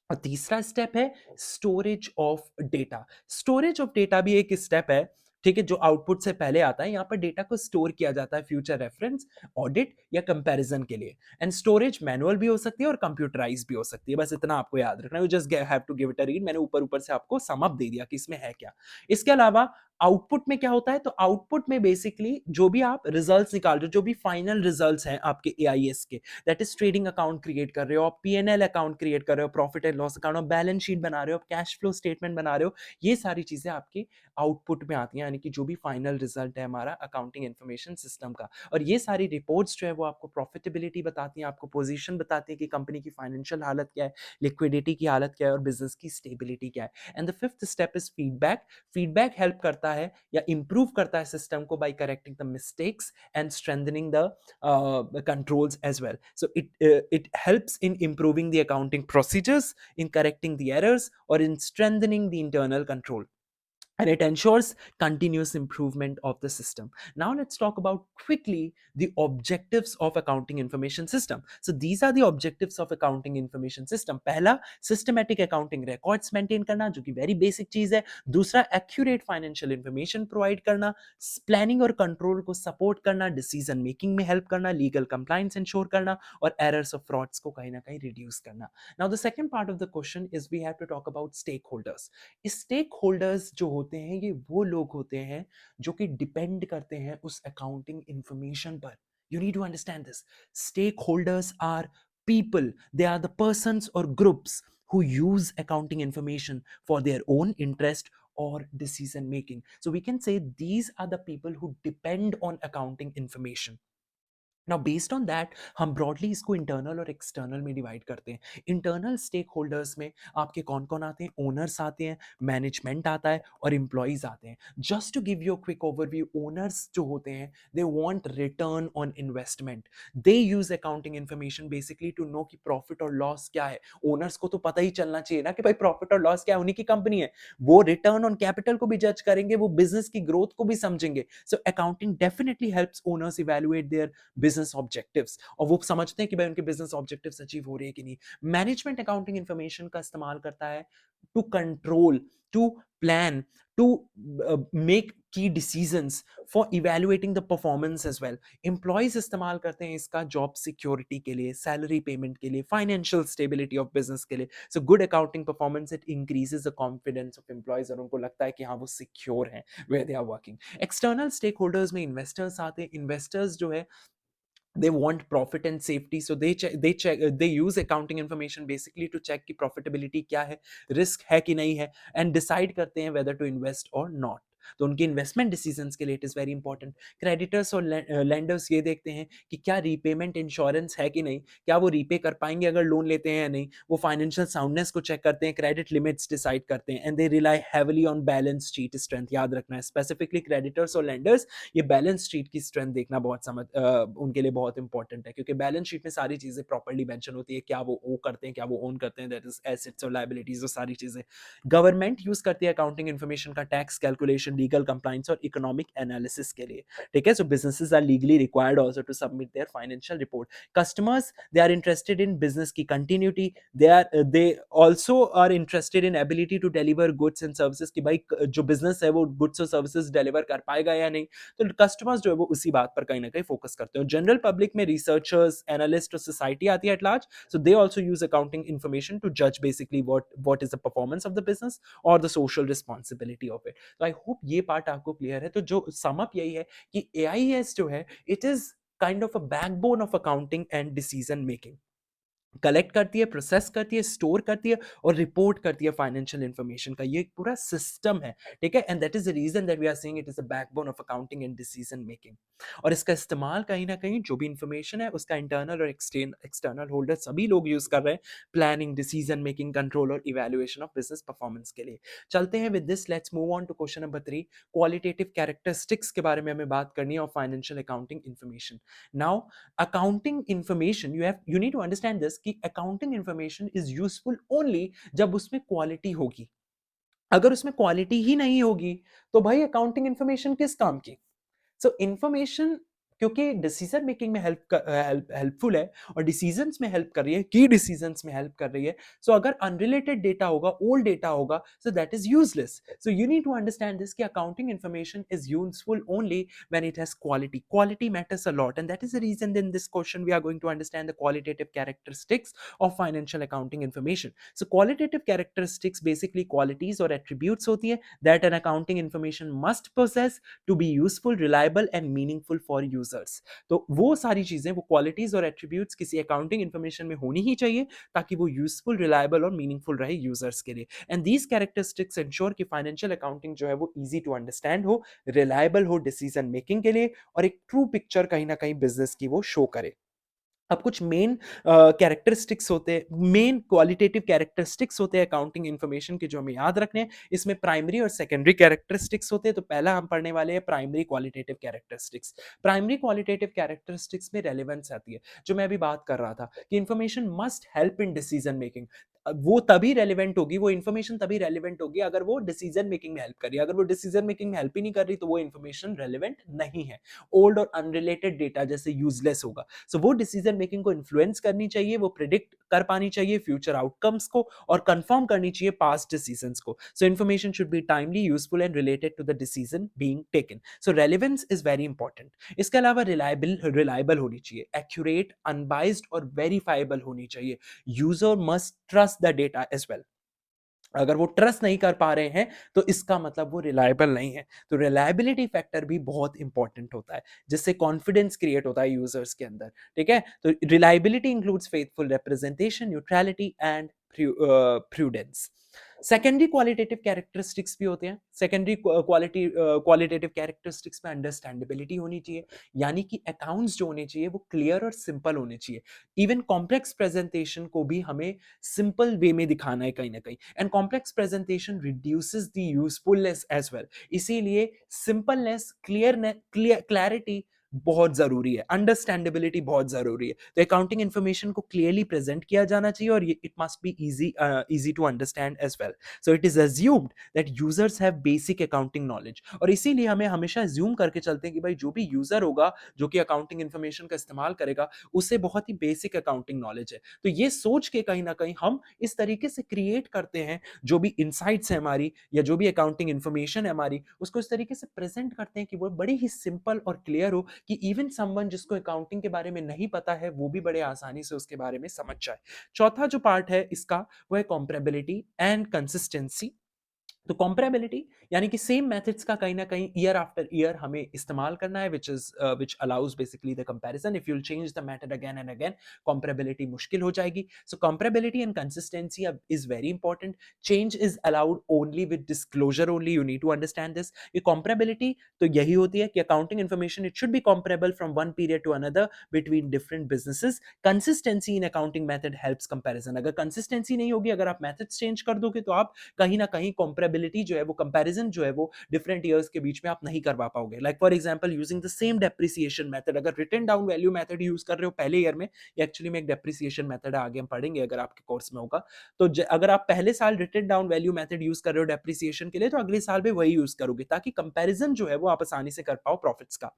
और तीसरा स्टेप है storage of data. Storage of data भी एक स्टेप है, ठीक है, जो आउटपुट से पहले आता है। यहां पर डेटा को स्टोर किया जाता है फ्यूचर रेफरेंस, ऑडिट या कंपैरिजन के लिए। एंड स्टोरेज मैनुअल भी हो सकती है और कंप्यूटराइज भी हो सकती है, बस इतना आपको याद रखना है। You just have to give it a read. मैंने ऊपर ऊपर से आपको सम अप दे दिया कि इसमें है क्या। इसके अलावा आउटपुट में क्या होता है, तो आउटपुट में बेसिकली जो भी आप रिजल्ट्स निकाल रहे हो, जो भी फाइनल रिजल्ट्स हैं आपके एआईएस के, that is trading account create कर रहे हो, आप पीएनएल अकाउंट क्रिएट कर रहे हो, profit and loss account, balance sheet बना रहे हो, कैश फ्लो स्टेटमेंट बना रहे हो, ये सारी चीजें आपके आउटपुट में आती हैं, यानी कि जो भी फाइनल रिजल्ट है हमारा अकाउंटिंग इंफॉर्मेशन सिस्टम का। और ये सारी रिपोर्ट्स जो है वो आपको प्रॉफिटेबिलिटी बताती हैं, आपको पोजीशन बताती है कि कंपनी की फाइनेंशियल हालत क्या है, लिक्विडिटी की हालत क्या है और बिजनेस की स्टेबिलिटी क्या है। And the fifth step is feedback. Feedback help करता है या इंप्रूव करता है सिस्टम को by correcting the mistakes and strengthening the controls as well. So it helps in improving the accounting procedures, in correcting the errors, or in strengthening the internal control, and it ensures continuous improvement of the system. Now let's talk about quickly the objectives of accounting information system. So these are the objectives of accounting information system. पहला, systematic accounting records maintain करना, जो कि very basic चीज है. दूसरा, accurate financial information provide करना, planning और control को support करना, decision making में help करना, legal compliance ensure करना, और errors और frauds को कहीं ना कहीं reduce करना. Now the second part of the question is we have to talk about stakeholders. Stakeholders जो होते हैं ये वो लोग होते हैं जो कि डिपेंड करते हैं उस अकाउंटिंग इंफॉर्मेशन पर. You need to understand this. Stakeholders are people, they are the persons or groups who use accounting information for their own interest or decision making. So we can say these are the people who depend on accounting information. Now based on that हम broadly इसको internal और external में divide करते हैं. Internal stake holders में आपके कौन कौन आते हैं? ओनर्स आते हैं, मैनेजमेंट आता है और एम्प्लॉयज आते हैं. Just to give you quick overview, owners जो होते हैं they want return on investment. They use accounting information basically to know कि प्रॉफिट और लॉस क्या है. ओनर्स को तो पता ही चलना चाहिए ना कि भाई प्रॉफिट और लॉस क्या है, उन्हीं की कंपनी है. वो रिटर्न ऑन कैपिटल को भी जज करेंगे, वो बिजनेस की ग्रोथ को भी समझेंगे. So accounting definitely helps owners evaluate their business objectives, और वो समझते हैं कि भाई उनके बिजनेस ऑब्जेक्टिव्स अचीव हो रहे हैं कि नहीं. मैनेजमेंट अकाउंटिंग इंफॉर्मेशन का इस्तेमाल करता है to control, to plan, to make key decisions, for evaluating the performance as well. Employees इस्तेमाल करते हैं इसका जॉब सिक्योरिटी के लिए, सैलरी पेमेंट के लिए, फाइनेंशियल स्टेबिलिटी ऑफ बिजनेस के लिए. So good accounting performance it increases the confidence of employees, और उनको लगता है कि हाँ वो सिक्योर हैं where they are working. External stakeholders में इन्वेस्टर्स आते हैं. इन्वेस्टर्स जो है they want profit and safety, so they use accounting information basically to check की profitability क्या है, risk है कि नहीं है, and decide करते हैं whether to invest or not. तो उनके इन्वेस्टमेंट डिसीजंस के लिए it is very important. Creditors और लेंडर्स ये देखते हैं कि क्या रीपेमेंट इंश्योरेंस है कि नहीं, क्या वो रीपे कर पाएंगे अगर लोन लेते हैं या नहीं. वो फाइनेंशियल साउंडनेस को चेक करते हैं, क्रेडिट लिमिट्स डिसाइड करते हैं, and they rely heavily on balance sheet strength. याद रखना है स्पेसिफिकली क्रेडिटर्स और लेंडर्स, ये बैलेंस शीट की स्ट्रेंथ देखना बहुत उनके लिए बहुत इंपॉर्टेंट है, क्योंकि बैलेंस शीट में सारी चीजें प्रॉपर्ली मेंशन होती है, क्या वो ओ करते हैं, क्या वो ओन करते हैं, दैट इज एसेट्स और लायबिलिटीज और सारी चीजें. गवर्नमेंट यूज करती है अकाउंटिंग इन्फॉर्मेशन का टैक्स कैलकुलेशन, लीगल कंप्लाइंस और इकोनॉमिक एनालिसिस के लिए. ठीक है, so businesses are legally required also to submit their financial report. Customers they are interested in business की continuity, they also are interested in ability to deliver goods and services, कि भाई जो business है वो गुड्स और services deliver कर पाएगा या नहीं. तो कस्टमर्स जो है वो उसी बात पर कहीं ना कहीं फोकस करते हैं. जनरल पब्लिक में रिसर्चर्स, एनालिस्ट और सोसाइटी आती है at large. So they also use accounting information to जज basically what is the performance of the business और the social responsibility of it. तो आई होप ये पार्ट आपको क्लियर है. तो जो सम अप यही है कि एआईएस जो है it is kind of a backbone of accounting and decision making. Collect करती है, प्रोसेस करती है, स्टोर करती है और रिपोर्ट करती है फाइनेंशियल इंफॉर्मेशन का. ये एक पूरा सिस्टम है. ठीक है, and that is the reason that we are saying it is the backbone of accounting and decision making. और इसका इस्तेमाल कहीं ना कहीं जो भी इंफॉर्मेशन है उसका इंटरनल और एक्सटर्नल होल्डर सभी लोग यूज कर रहे हैं प्लानिंग, डिसीजन मेकिंग, कंट्रोल और इवैल्यूएशन ऑफ बिजनेस परफॉर्मेंस के लिए. चलते हैं with this, let's move on to question number 3. Qualitative characteristics के बारे में हमें बात करनी है of financial accounting information. Now accounting information, you need to understand this कि accounting information is useful only जब उसमें क्वालिटी होगी. अगर उसमें क्वालिटी ही नहीं होगी तो भाई अकाउंटिंग इंफॉर्मेशन किस काम की. सो इंफॉर्मेशन क्योंकि डिसीजन मेकिंग में हेल्पफुल है और डिसीजंस में हेल्प कर रही है, की डिसीजंस में हेल्प कर रही है। सो अगर अनरिलेटेड डेटा होगा, ओल्ड डेटा होगा, so that is useless. So you need to understand this कि accounting information is useful only when it has quality. Quality matters a lot, and that is the reason in this question we are going to understand the qualitative characteristics of financial accounting information. So qualitative characteristics basically qualities or attributes होती है that an accounting information must possess to be useful, reliable and meaningful for users. तो वो सारी चीजें, वो qualities और attributes किसी accounting information में होनी ही चाहिए ताकि वो useful, reliable और meaningful रहे users के लिए. And these characteristics ensure कि financial accounting जो है वो easy to understand हो, रिलायबल हो डिसीजन मेकिंग के लिए और एक ट्रू पिक्चर कहीं ना कहीं बिजनेस की वो शो करे। अब कुछ मेन कैरेक्टरिस्टिक्स होते हैं, मेन क्वालिटेटिव कैरेक्टरिस्टिक्स होते हैं अकाउंटिंग इन्फॉर्मेशन के जो हमें याद रखने हैं। इसमें प्राइमरी और सेकेंडरी कैरेक्टरिस्टिक्स होते हैं। तो पहला हम पढ़ने वाले हैं primary qualitative characteristics. Primary qualitative characteristics में रेलेवेंस आती है, जो मैं अभी बात कर रहा था कि information must help in decision making. वो तभी रेलिवेंट होगी, वो इन्फॉर्मेशन तभी रेलिवेंट होगी अगर वो डिसीजन मेकिंग में हेल्प कर रही है। अगर वो डिसीजन मेकिंग में हेल्प ही नहीं कर रही तो वो इन्फॉर्मेशन रेलिवेंट नहीं है। ओल्ड और अनरिलेटेड डेटा जैसे यूजलेस होगा। सो वो डिसीजन मेकिंग को इन्फ्लुएंस करनी चाहिए, वो प्रिडिक्ट कर पानी चाहिए फ्यूचर आउटकम्स को और कंफर्म करनी चाहिए पास्ट डिसीजंस को। So information should be timely, useful and related to the decision being taken. So relevance is very important. इसके अलावा रिलायबल होनी चाहिए, एक्यूरेट, अनबाइज्ड और वेरीफाइबल होनी चाहिए। User must trust the data as well. अगर वो ट्रस्ट नहीं कर पा रहे हैं तो इसका मतलब वो रिलायबल नहीं है। तो रिलायबिलिटी फैक्टर भी बहुत इंपॉर्टेंट होता है, जिससे कॉन्फिडेंस क्रिएट होता है यूजर्स के अंदर। ठीक है, तो reliability includes faithful representation, neutrality and prudence. Secondary qualitative characteristics भी होते हैं। सेकेंडरी क्वालिटेटिव कैरेक्टरिस्टिक्स में अंडरस्टैंडेबिलिटी होनी चाहिए, यानी कि अकाउंट्स जो होने चाहिए वो क्लियर और सिंपल होने चाहिए। इवन कॉम्प्लेक्स प्रेजेंटेशन को भी हमें सिंपल वे में दिखाना है कहीं ना कहीं, and complex presentation reduces the usefulness as well. इसीलिए सिंपलनेस, क्लैरिटी बहुत जरूरी है, अंडरस्टैंडेबिलिटी बहुत जरूरी है। तो अकाउंटिंग इन्फॉर्मेशन को क्लियरली प्रेजेंट किया जाना चाहिए और it must be easy to understand as well. So it is assumed that users have basic accounting knowledge, और इसीलिए हमें हमेशा अज्यूम करके चलते हैं कि भाई जो भी यूजर होगा जो कि अकाउंटिंग इन्फॉर्मेशन का इस्तेमाल करेगा उससे बहुत ही बेसिक अकाउंटिंग नॉलेज है। तो ये सोच के कहीं ना कहीं हम इस तरीके से क्रिएट करते हैं जो भी इनसाइट्स है हमारी या जो भी अकाउंटिंग इन्फॉर्मेशन है हमारी, उसको इस तरीके से प्रेजेंट करते हैं कि वो बड़ी ही सिंपल और क्लियर हो कि इवन समवन जिसको अकाउंटिंग के बारे में नहीं पता है वो भी बड़े आसानी से उसके बारे में समझ जाए। चौथा जो पार्ट है इसका वो है कॉम्परेबिलिटी एंड कंसिस्टेंसी। तो कॉम्परेबिलिटी यानी कि सेम मेथड्स का कहीं ना कहीं ईयर आफ्टर ईयर हमें इस्तेमाल करना है, which allows basically the comparison. If you will change the method again and again, comparability मुश्किल हो जाएगी। So comparability and consistency is very important. Change is allowed only with disclosure only, you need to understand this. ये comparability तो यही होती है कि accounting information it should be comparable from one period to another between different businesses. Consistency in accounting method helps comparison. अगर consistency नहीं होगी, अगर आप मेथड्स चेंज कर दोगे तो आप कहीं ना कहीं कंपेरेबिलिटी जो है वो कंपैरिजन जो है वो डिफरेंट ईयर्स के बीच में आप नहीं करवा पाओगे। Like for example using the same depreciation method, अगर written down value method use कर रहे हो पहले ईयर में, ये एक्चुअली में एक डेप्रिसिएशन मेथड है, आगे हम पढ़ेंगे अगर आपके कोर्स में होगा। तो अगर आप पहले साल written down value method use कर रहे हो डेप्रिसिएशन के लिए, तो अगले साल भी वही यूज करोगे ताकि कंपैरिजन जो है वो आप आसानी से कर पाओ प्रॉफिट्स का।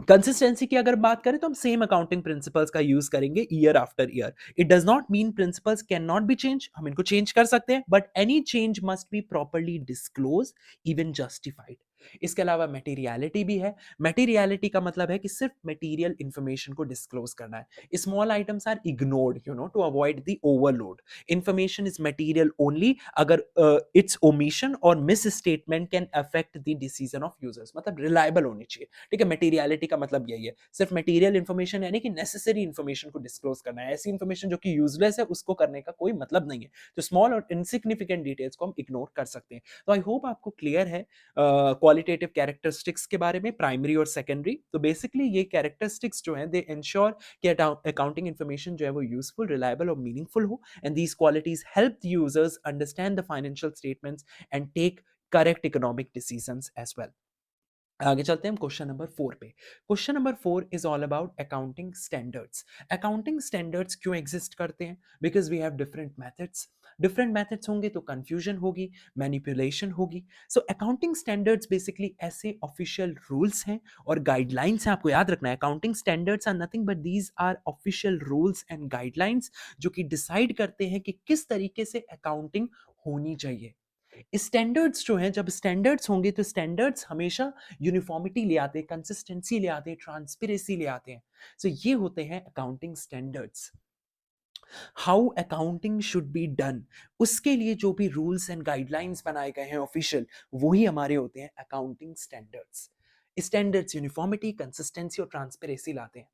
कंसिस्टेंसी की अगर बात करें तो हम सेम अकाउंटिंग प्रिंसिपल्स का यूज करेंगे year after year. It does not mean principles can not be change, हम इनको चेंज कर सकते हैं, but any change must be properly disclose, even justified. इसके अलावा मटेरियलिटी भी है। मटेरियलिटी का मतलब है कि सिर्फ मटेरियल इंफॉर्मेशन को डिस्क्लोज करना है। Small items are ignored, you know, to avoid the overload. Information is material only अगर इट्स ओमिशन और misstatement can affect the decision of users. मतलब रिलायबल होनी चाहिए। ठीक है, मटेरियलिटी का मतलब यही है, सिर्फ मटेरियल इंफॉर्मेशन यानी कि नेसेसरी इंफॉर्मेशन को डिस्क्लोज करना है। ऐसी इंफॉर्मेशन जो कि यूजलेस है उसको करने का कोई मतलब नहीं है। तो स्मॉल और इनसिग्निफिकेंट डिटेल्स को हम इग्नोर कर सकते हैं। तो आई होप आपको क्लियर है क्वालिटेटिव कैरेक्टरिस्टिक्स के बारे में, प्राइमरी और सेकेंडरी। तो बेसिकली ये कैरेक्टरिस्टिक्स जो हैं दे इंश्योर कि अकाउंटिंग इंफॉर्मेशन जो है वो यूजफुल, रिलायबल और मीनिंगफुल हो, and these qualities help users understand the financial statements and take correct economic decisions as well. आगे चलते हैं हम क्वेश्चन नंबर 4 पे। Question number 4 is all about accounting standards. Accounting standards क्यों एग्जिस्ट करते हैं? Because we have different methods. Different methods होंगे तो कंफ्यूजन होगी, मैनिपुलेशन होगी। सो अकाउंटिंग स्टैंडर्ड्स बेसिकली ऐसे ऑफिशियल रूल्स हैं और गाइडलाइंस हैं, आपको याद रखना है। Accounting standards are nothing but these are official rules and guidelines जो कि डिसाइड करते हैं कि किस तरीके से अकाउंटिंग होनी चाहिए। स्टैंडर्ड्स जो हैं, जब स्टैंडर्ड्स होंगे तो स्टैंडर्ड्स हमेशा यूनिफॉर्मिटी ले आते हैं, कंसिस्टेंसी ले आते हैं, ट्रांसपेरेंसी ले आते हैं। सो ये होते हैं accounting standards. How accounting should be done, उसके लिए जो भी रूल्स एंड गाइडलाइंस बनाए गए हैं ऑफिशियल, वही हमारे होते हैं accounting standards. Standards uniformity, consistency और ट्रांसपेरेंसी लाते हैं।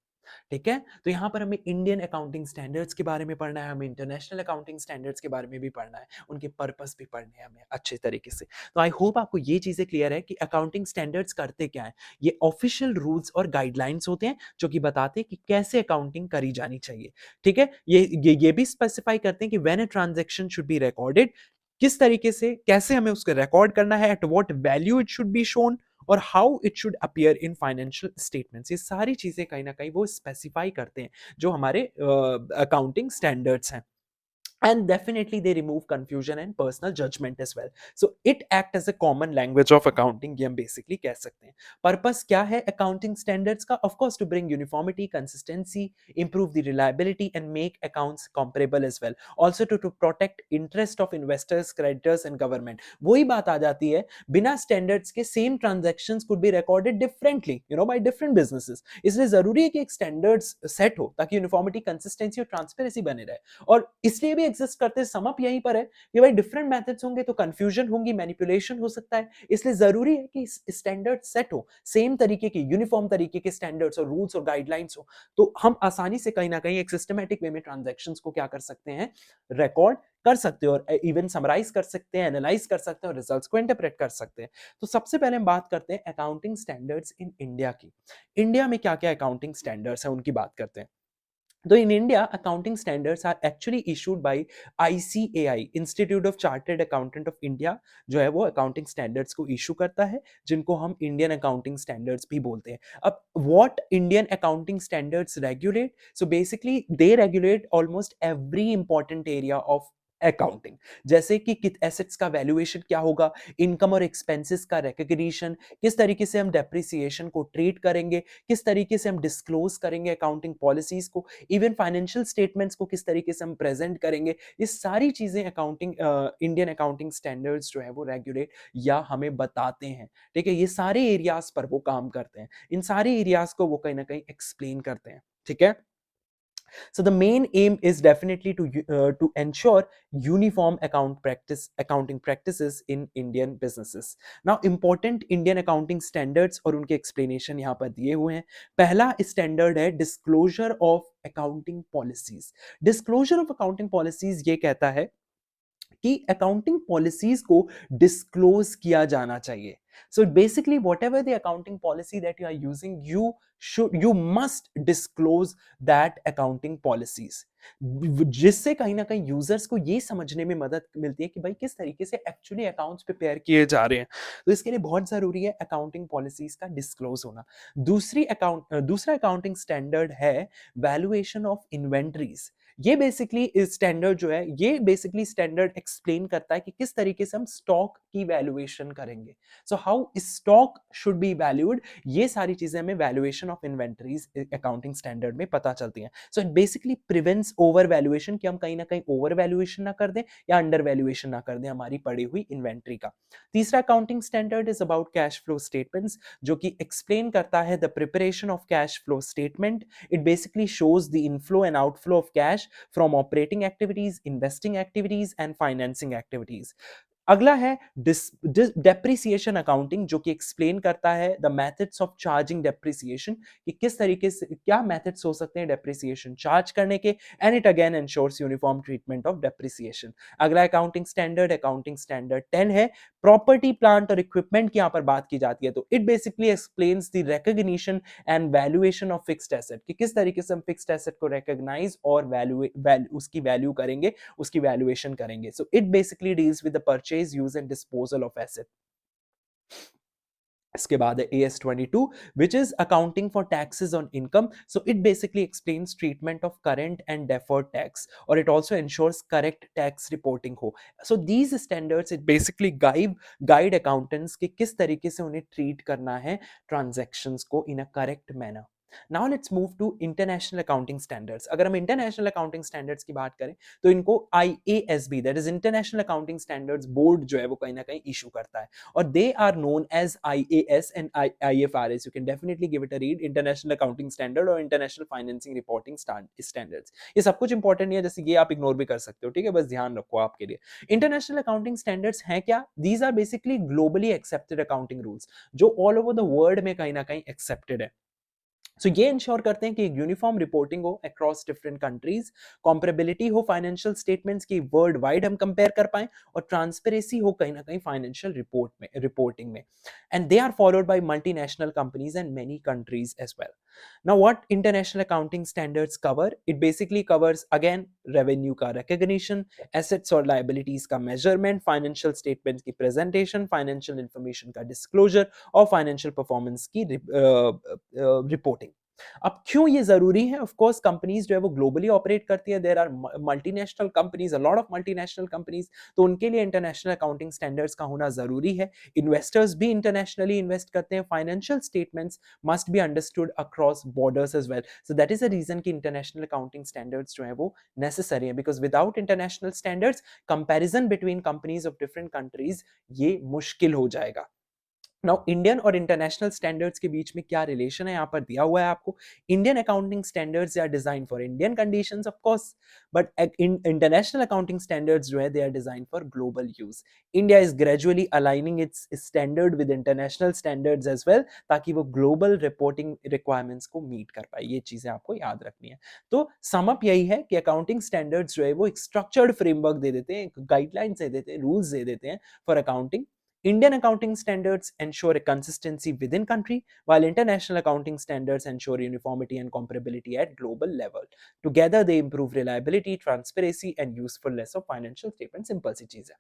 ठीक है, तो यहाँ पर हमें इंडियन अकाउंटिंग स्टैंडर्ड्स के बारे में पढ़ना है, हमें इंटरनेशनल अकाउंटिंग स्टैंडर्ड्स के बारे में भी पढ़ना है, उनके पर्पस भी पढ़ने हैं हमें अच्छे तरीके से। तो आई होप आपको ये चीजें क्लियर है कि अकाउंटिंग स्टैंडर्ड्स करते क्या है। ये ऑफिशियल रूल्स और गाइडलाइंस होते हैं जो कि बताते हैं कि कैसे अकाउंटिंग करी जानी चाहिए। ठीक है, ये भी स्पेसिफाई करते हैं कि when a transaction should be recorded, किस तरीके से, कैसे हमें उसको रिकॉर्ड करना है, at what value it should be shown, और how it should appear in financial statements. ये सारी चीजें कहीं ना कहीं वो स्पेसिफाई करते हैं जो हमारे अकाउंटिंग स्टैंडर्ड्स हैं। And definitely they remove confusion and personal judgment as well. So it act as a common language of accounting, ये हम basically कह सकते हैं। पर्पस क्या है accounting standards का? Of course to bring uniformity, consistency, improve the reliability and make accounts comparable as well. Also to protect interest of investors, creditors and government. वही बात आ जाती है, बिना standards के same transactions could be recorded differently, by different businesses. इसलिए जरूरी है कि एक standards set हो ताकि uniformity, consistency और transparency बने रहे। और इसलिए भी एग्जिस्ट करते हैं, सम अप यहीं पर है कि भाई डिफरेंट मेथड्स होंगे तो कंफ्यूजन होगी, मैनिपुलेशन हो सकता है। इसलिए जरूरी है कि स्टैंडर्ड सेट हो, सेम तरीके के, यूनिफॉर्म तरीके के स्टैंडर्ड्स और रूल्स और गाइडलाइंस हो, तो हम आसानी से कहीं ना कहीं एक सिस्टमैटिक वे में ट्रांजैक्शंस को क्या कर सकते हैं, रिकॉर्ड कर सकते हो, और इवन समराइज कर सकते हैं, एनालाइज कर सकते हैं और रिजल्ट्स को इंटरप्रेट कर सकते हैं। तो सबसे पहले हम बात करते हैं अकाउंटिंग स्टैंडर्ड्स इन इंडिया की। इंडिया में क्या क्या अकाउंटिंग स्टैंडर्ड्स हैं उनकी बात करते हैं। तो in India, accounting standards are actually issued by ICAI, Institute of Chartered Accountant of India, जो है वो अकाउंटिंग स्टैंडर्ड्स को इशू करता है, जिनको हम इंडियन अकाउंटिंग स्टैंडर्ड्स भी बोलते हैं। अब what Indian accounting standards regulate, so basically they regulate almost every important area of accounting. जैसे कि एसेट्स का वैल्यूएशन क्या होगा, इनकम और एक्सपेंसेस का रिकग्निशन, किस तरीके से हम डेप्रिसिएशन को ट्रीट करेंगे, किस तरीके से हम डिस्क्लोज करेंगे अकाउंटिंग पॉलिसीज को, इवन फाइनेंशियल स्टेटमेंट्स को किस तरीके से हम प्रेजेंट करेंगे, ये सारी चीजें अकाउंटिंग इंडियन अकाउंटिंग स्टैंडर्ड्स जो है वो रेगुलेट या हमें बताते हैं। ठीक है, ये सारे एरियाज पर वो काम करते हैं, इन सारे एरियाज को वो कहीं ना कहीं एक्सप्लेन करते हैं। ठीक है, so the main aim is definitely to ensure uniform accounting practices in Indian businesses. Now important Indian accounting standards और उनके explanation यहाँ पर दिए हुए हैं। पहला standard है disclosure of accounting policies. Disclosure of accounting policies ये कहता है कि अकाउंटिंग पॉलिसीज को डिस्क्लोज किया जाना चाहिए। So basically whatever the accounting policy that you are using, you must disclose that accounting policies, जिससे कहीं ना कहीं यूजर्स को ये समझने में मदद मिलती है कि भाई किस तरीके से एक्चुअली अकाउंट्स प्रिपेयर किए जा रहे हैं। तो इसके लिए बहुत जरूरी है अकाउंटिंग पॉलिसीज का डिस्क्लोज होना। दूसरा अकाउंटिंग स्टैंडर्ड है वैल्यूएशन ऑफ इन्वेंटरीज। ये बेसिकली स्टैंडर्ड जो है, ये बेसिकली स्टैंडर्ड एक्सप्लेन करता है कि किस तरीके से हम स्टॉक की वैल्यूएशन करेंगे। So how stock should be valued, ये सारी चीजें हमें valuation of inventories accounting standard में पता चलती हैं। So it basically prevents over valuation, कि हम कहीं ना कहीं ओवर वैल्यूएशन ना कर दें या अंडर वैल्यूएशन ना कर दें हमारी पड़ी हुई इन्वेंट्री का। तीसरा accounting standard is about cash flow statements, जो कि एक्सप्लेन करता है the preparation of cash flow statement. It basically shows the inflow and outflow of cash from operating activities, investing activities, and financing activities. अगला है depreciation accounting, जो कि explain करता है the methods of charging depreciation, कि किस तरीके से क्या मेथड्स हो सकते हैं डेप्रिसिएशन चार्ज करने के, and it again ensures uniform treatment of depreciation. अगला अकाउंटिंग स्टैंडर्ड 10 है प्रॉपर्टी प्लांट और इक्विपमेंट की यहाँ पर बात की जाती है। तो it basically explains the recognition and valuation of fixed asset, कि किस तरीके से हम फिक्स्ड एसेट को रिकॉग्नाइज और उसकी वैल्यू करेंगे, उसकी वैल्यूएशन करेंगे। So it basically deals with the purchase, use and disposal of asset. इसके बाद है AS22 which is accounting for taxes on income. So it basically explains treatment of current and deferred tax, or it also ensures correct tax reporting हो. So these standards it basically guide accountants कि किस तरीके से उन्हें treat करना है transactions को in a correct manner. Now let's move to international accounting standards. अगर हम international accounting standards की बात करें तो इनको IASB that is International Accounting Standards Board जो है वो कहीं ना कहीं issue करता है, or they are known as IAS and IFRS. You can definitely give it a read. International Accounting Standard or International Financing Reporting Standards. ये सब कुछ इंपॉर्टेंट नहीं है, जैसे ये आप इग्नोर भी कर सकते हो, ठीक है, बस ध्यान रखो आपके लिए. इंटरनेशनल अकाउंटिंग स्टैंडर्ड्स हैं क्या? These are basically globally accepted accounting rules जो ऑल ओवर द वर्ल्ड में कहीं ना कहीं एक्सेप्टेड है. सो ये इंश्योर करते हैं कि यूनिफॉर्म रिपोर्टिंग हो अक्रॉस डिफरेंट कंट्रीज, कॉम्परेबिलिटी हो फाइनेंशियल स्टेटमेंट्स की वर्ल्ड वाइड हम कंपेयर कर पाए, और ट्रांसपेरेंसी हो कहीं ना कहीं फाइनेंशियल रिपोर्टिंग में, and they are followed by multinational companies and many countries as well. Now, what international accounting standards cover? It basically covers again revenue का recognition, assets और liabilities का measurement, financial statements की presentation, financial information का disclosure और financial performance की reporting. अब क्यों ये जरूरी है? ऑफ कोर्स कंपनीज जो है वो ग्लोबली ऑपरेट करती है, there are multinational companies, a lot of multinational companies, तो उनके लिए इंटरनेशनल अकाउंटिंग स्टैंडर्ड्स का होना जरूरी है. इन्वेस्टर्स भी इंटरनेशनली इन्वेस्ट करते हैं, financial statements must be understood across borders as well. So that is a reason कि इंटरनेशनल अकाउंटिंग स्टैंडर्ड्स जो है वो नेसेसरी है, because without international standards comparison between companies of different countries ये मुश्किल हो जाएगा. नाउ इंडियन और इंटरनेशनल स्टैंडर्ड्स के बीच में क्या रिलेशन है यहाँ पर दिया हुआ है आपको. Indian accounting standards are design for Indian conditions of course, but international accounting standards जो है they are design for global use. India is gradually aligning its standard with international standards as well, ताकि वो global reporting requirements को meet कर पाए. ये चीजें आपको याद रखनी है. तो समअप यही है कि अकाउंटिंग स्टैंडर्ड्स जो है वो एक स्ट्रक्चर्ड फ्रेमवर्क दे देते हैं, गाइडलाइंस दे देते हैं, रूल्स दे देते हैं for accounting. Indian accounting standards ensure a consistency within country, while international accounting standards ensure uniformity and comparability at global level. Together, they improve reliability, transparency, and usefulness of financial statements. Simple सी चीज है.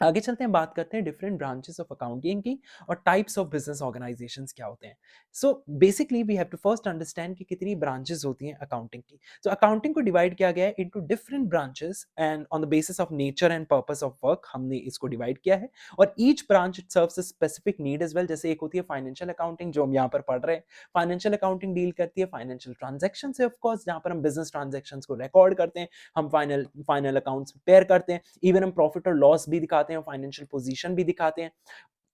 आगे चलते हैं, बात करते हैं different branches of accounting की और टाइप्स ऑफ बिजनेस ऑर्गेनाइजेशंस क्या होते हैं. So basically we have to first understand कि कितनी ब्रांचेस होती हैं अकाउंटिंग की. तो अकाउंटिंग को डिवाइड किया गया है into different branches and on the basis of nature and purpose of work हमने इसको डिवाइड किया है, और each branch it serves a specific need as well. जैसे एक होती है फाइनेंशियल अकाउंटिंग जो हम यहाँ पर पढ़ रहे हैं. फाइनेंशियल अकाउंटिंग डील करती है फाइनेंशियल ट्रांजेक्शन से, ऑफ कोर्स जहाँ पर हम बिजनेस ट्रांजेक्शन को रिकॉर्ड करते हैं, हम फाइनल अकाउंट्स प्रिपेयर करते हैं, इवन हम प्रॉफिट और लॉस भी दिखाते हैं, फाइनेंशियल पोजीशन भी दिखाते हैं.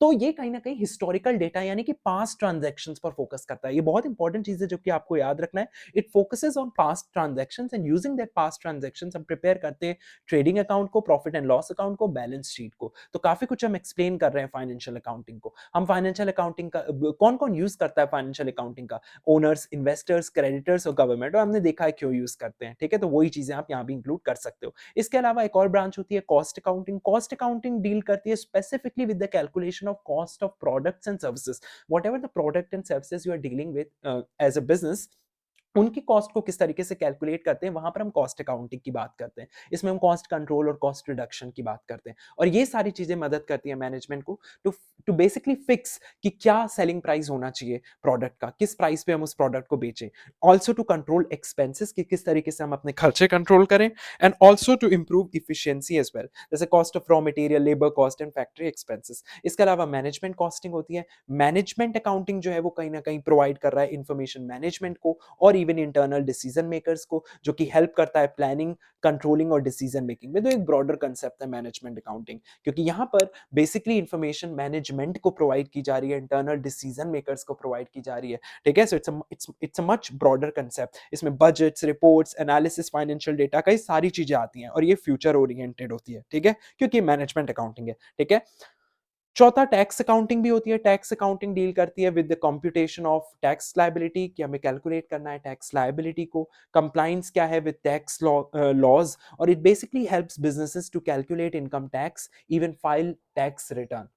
तो ये कहीं ना कहीं हिस्टोरिकल डेटा यानी कि पास्ट ट्रांजैक्शंस पर फोकस करता है. ये बहुत इंपॉर्टेंट चीज है जो कि आपको याद रखना है. It focuses on past transactions and using that past transactions हम प्रिपेयर करते हैं ट्रेडिंग अकाउंट को, प्रॉफिट एंड लॉस अकाउंट को, बैलेंस शीट को. तो काफी कुछ हम एक्सप्लेन कर रहे हैं फाइनेंशियल अकाउंटिंग को. हम फाइनेंशियल अकाउंटिंग का कौन कौन यूज करता है फाइनेंशियल अकाउंटिंग का? ओनर्स, इन्वेस्टर्स, क्रेडिटर्स और गवर्नमेंट, और हमने देखा है क्यों यूज करते हैं. ठीक है, तो वही चीजें आप यहाँ भी इंक्लूड कर सकते हो. इसके अलावा एक और ब्रांच होती है cost accounting. Cost accounting deal करती है specifically with the calculation of cost of products and services. Whatever the product and services you are dealing with as a business, उनकी कॉस्ट को किस तरीके से कैलकुलेट करते हैं, वहां पर हम कॉस्ट अकाउंटिंग की बात करते हैं. इसमें हम कॉस्ट कंट्रोल और कॉस्ट रिडक्शन की बात करते हैं, और ये सारी चीजें मदद करती है मैनेजमेंट को टू टू बेसिकली फिक्स कि क्या सेलिंग प्राइस होना चाहिए प्रोडक्ट का, किस प्राइस पे हम उस प्रोडक्ट को बेचें. ऑल्सो टू कंट्रोल एक्सपेंसेस कि किस तरीके से हम अपने खर्चे कंट्रोल करें, and also to improve efficiency as well, जैसे cost of raw material, labour cost and factory expenses. इसके अलावा मैनेजमेंट कॉस्टिंग होती है. मैनेजमेंट अकाउंटिंग जो है वो कहीं ना कहीं प्रोवाइड कर रहा है इंफॉर्मेशन मैनेजमेंट को और इवन इंटरनल डिसीजन मेकर्स को, जो कि हेल्प करता है प्लानिंग, कंट्रोलिंग और डिसीजन मेकिंग में. तो एक ब्रॉडर कंसेप्ट है मैनेजमेंट अकाउंटिंग, क्योंकि यहाँ पर बेसिकली इंफॉर्मेशन मैनेजमेंट को प्रोवाइड की जा रही है, इंटरनल डिसीजन मेकर्स को प्रोवाइड की जा रही है. ठीक है, so it's a much broader concept. इसमें budgets, reports, analysis, financial data, कई सारी चीजें आती हैं, और ये फ्यूचर ओरिएंटेड होती है. ठीक है, क्योंकि मैनेजमेंट अकाउंटिंग है. ठीक है. चौथा टैक्स अकाउंटिंग भी होती है. टैक्स अकाउंटिंग डील करती है with the computation of tax liability, कि हमें कैलकुलेट करना है टैक्स लायबिलिटी को. कंप्लाइंस क्या है विद टैक्स लॉज, और it basically helps businesses to calculate income tax, even file tax return.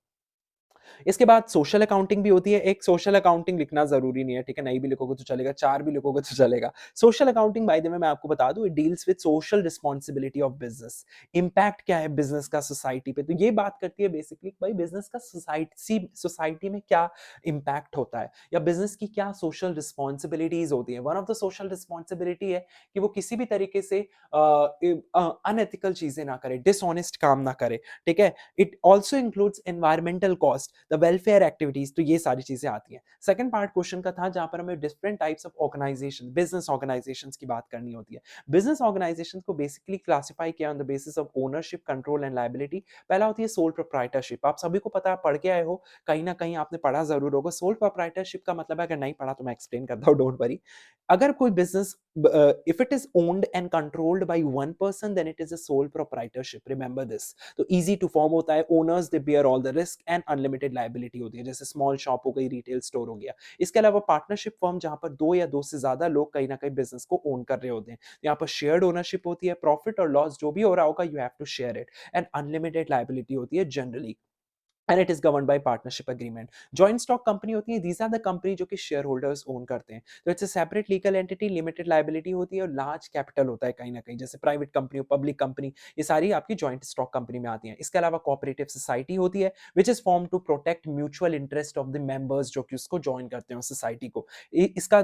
इसके बाद सोशल अकाउंटिंग भी होती है। एक सोशल अकाउंटिंग लिखना ज़रूरी नहीं है, ठीक है? नहीं भी लिखोगे तो चलेगा, 4 भी लिखोगे तो चलेगा। Social accounting by the way मैं आपको बता दूँ, it deals with social responsibility of business. Impact क्या है बिज़नेस का सोसाइटी पे? तो ये बात करती है बेसिकली भाई बिज़नेस का सोसाइटी में क्या इम्पैक्ट होता है या बिज़नेस की क्या सोशल रिस्पॉन्सिबिलिटीज़ होती हैं। One of the social responsibility है कि वो किसी भी तरीके से अनएथिकल चीज़ें ना करे, डिसऑनेस्ट काम ना करे, ठीक है? It also includes environmental cost, the welfare activities, तो ये सारी चीजें आती हैं। सेकंड पार्ट क्वेश्चन का था जहां पर हमें different types of organisation, business organisation की बात करनी होती है। बिजनेस ऑर्गेनाइजेशन को बेसिकली क्लासिफाई किया on the basis of ownership, control and liability. पहला होती है सोल प्रोप्राइटरशिप। आप सभी को पता है, पढ़ के आए हो, कहीं ना कहीं आपने पढ़ा जरूर होगा। सोल प्रोप्राइटरशिप का मतलब है, अगर नहीं पढ़ा तो मैं एक्सप्लेन करता हूँ, डोंट वरी। अगर कोई business if it is owned and controlled by one person, then it is a sole proprietorship, remember this। तो easy to form होता है, owners they bear all the risk and unlimited liability होती है, जैसे small shop हो गई, retail store हो गया। इसके अलावा पार्टनरशिप फर्म, जहां पर 2 या 2 से ज्यादा लोग कहीं ना कहीं बिजनेस को ओन कर रहे होते हैं, यहाँ पर शेयर्ड ओनरशिप होती है। प्रॉफिट और लॉस जो भी हो रहा होगा, you have to share it. And unlimited liability होती है generally, and it is govern by partnership agreement. Joint stock company होती है, दीज आर द कंपनी जो कि शेयर होल्डर्स ओन करते हैं। तो it's a separate legal entity, limited liability होती है और लार्ज कैपिटल होता है कहीं ना कहीं, जैसे प्राइवेट कंपनी, पब्लिक कंपनी, ये सारी आपकी जॉइंट स्टॉक कंपनी में आती हैं। इसके अलावा कोऑपरेटिव सोसाइटी होती है, which is form to protect mutual interest of the members जो कि उसको ज्वाइन करते हैं सोसाइटी को। इसका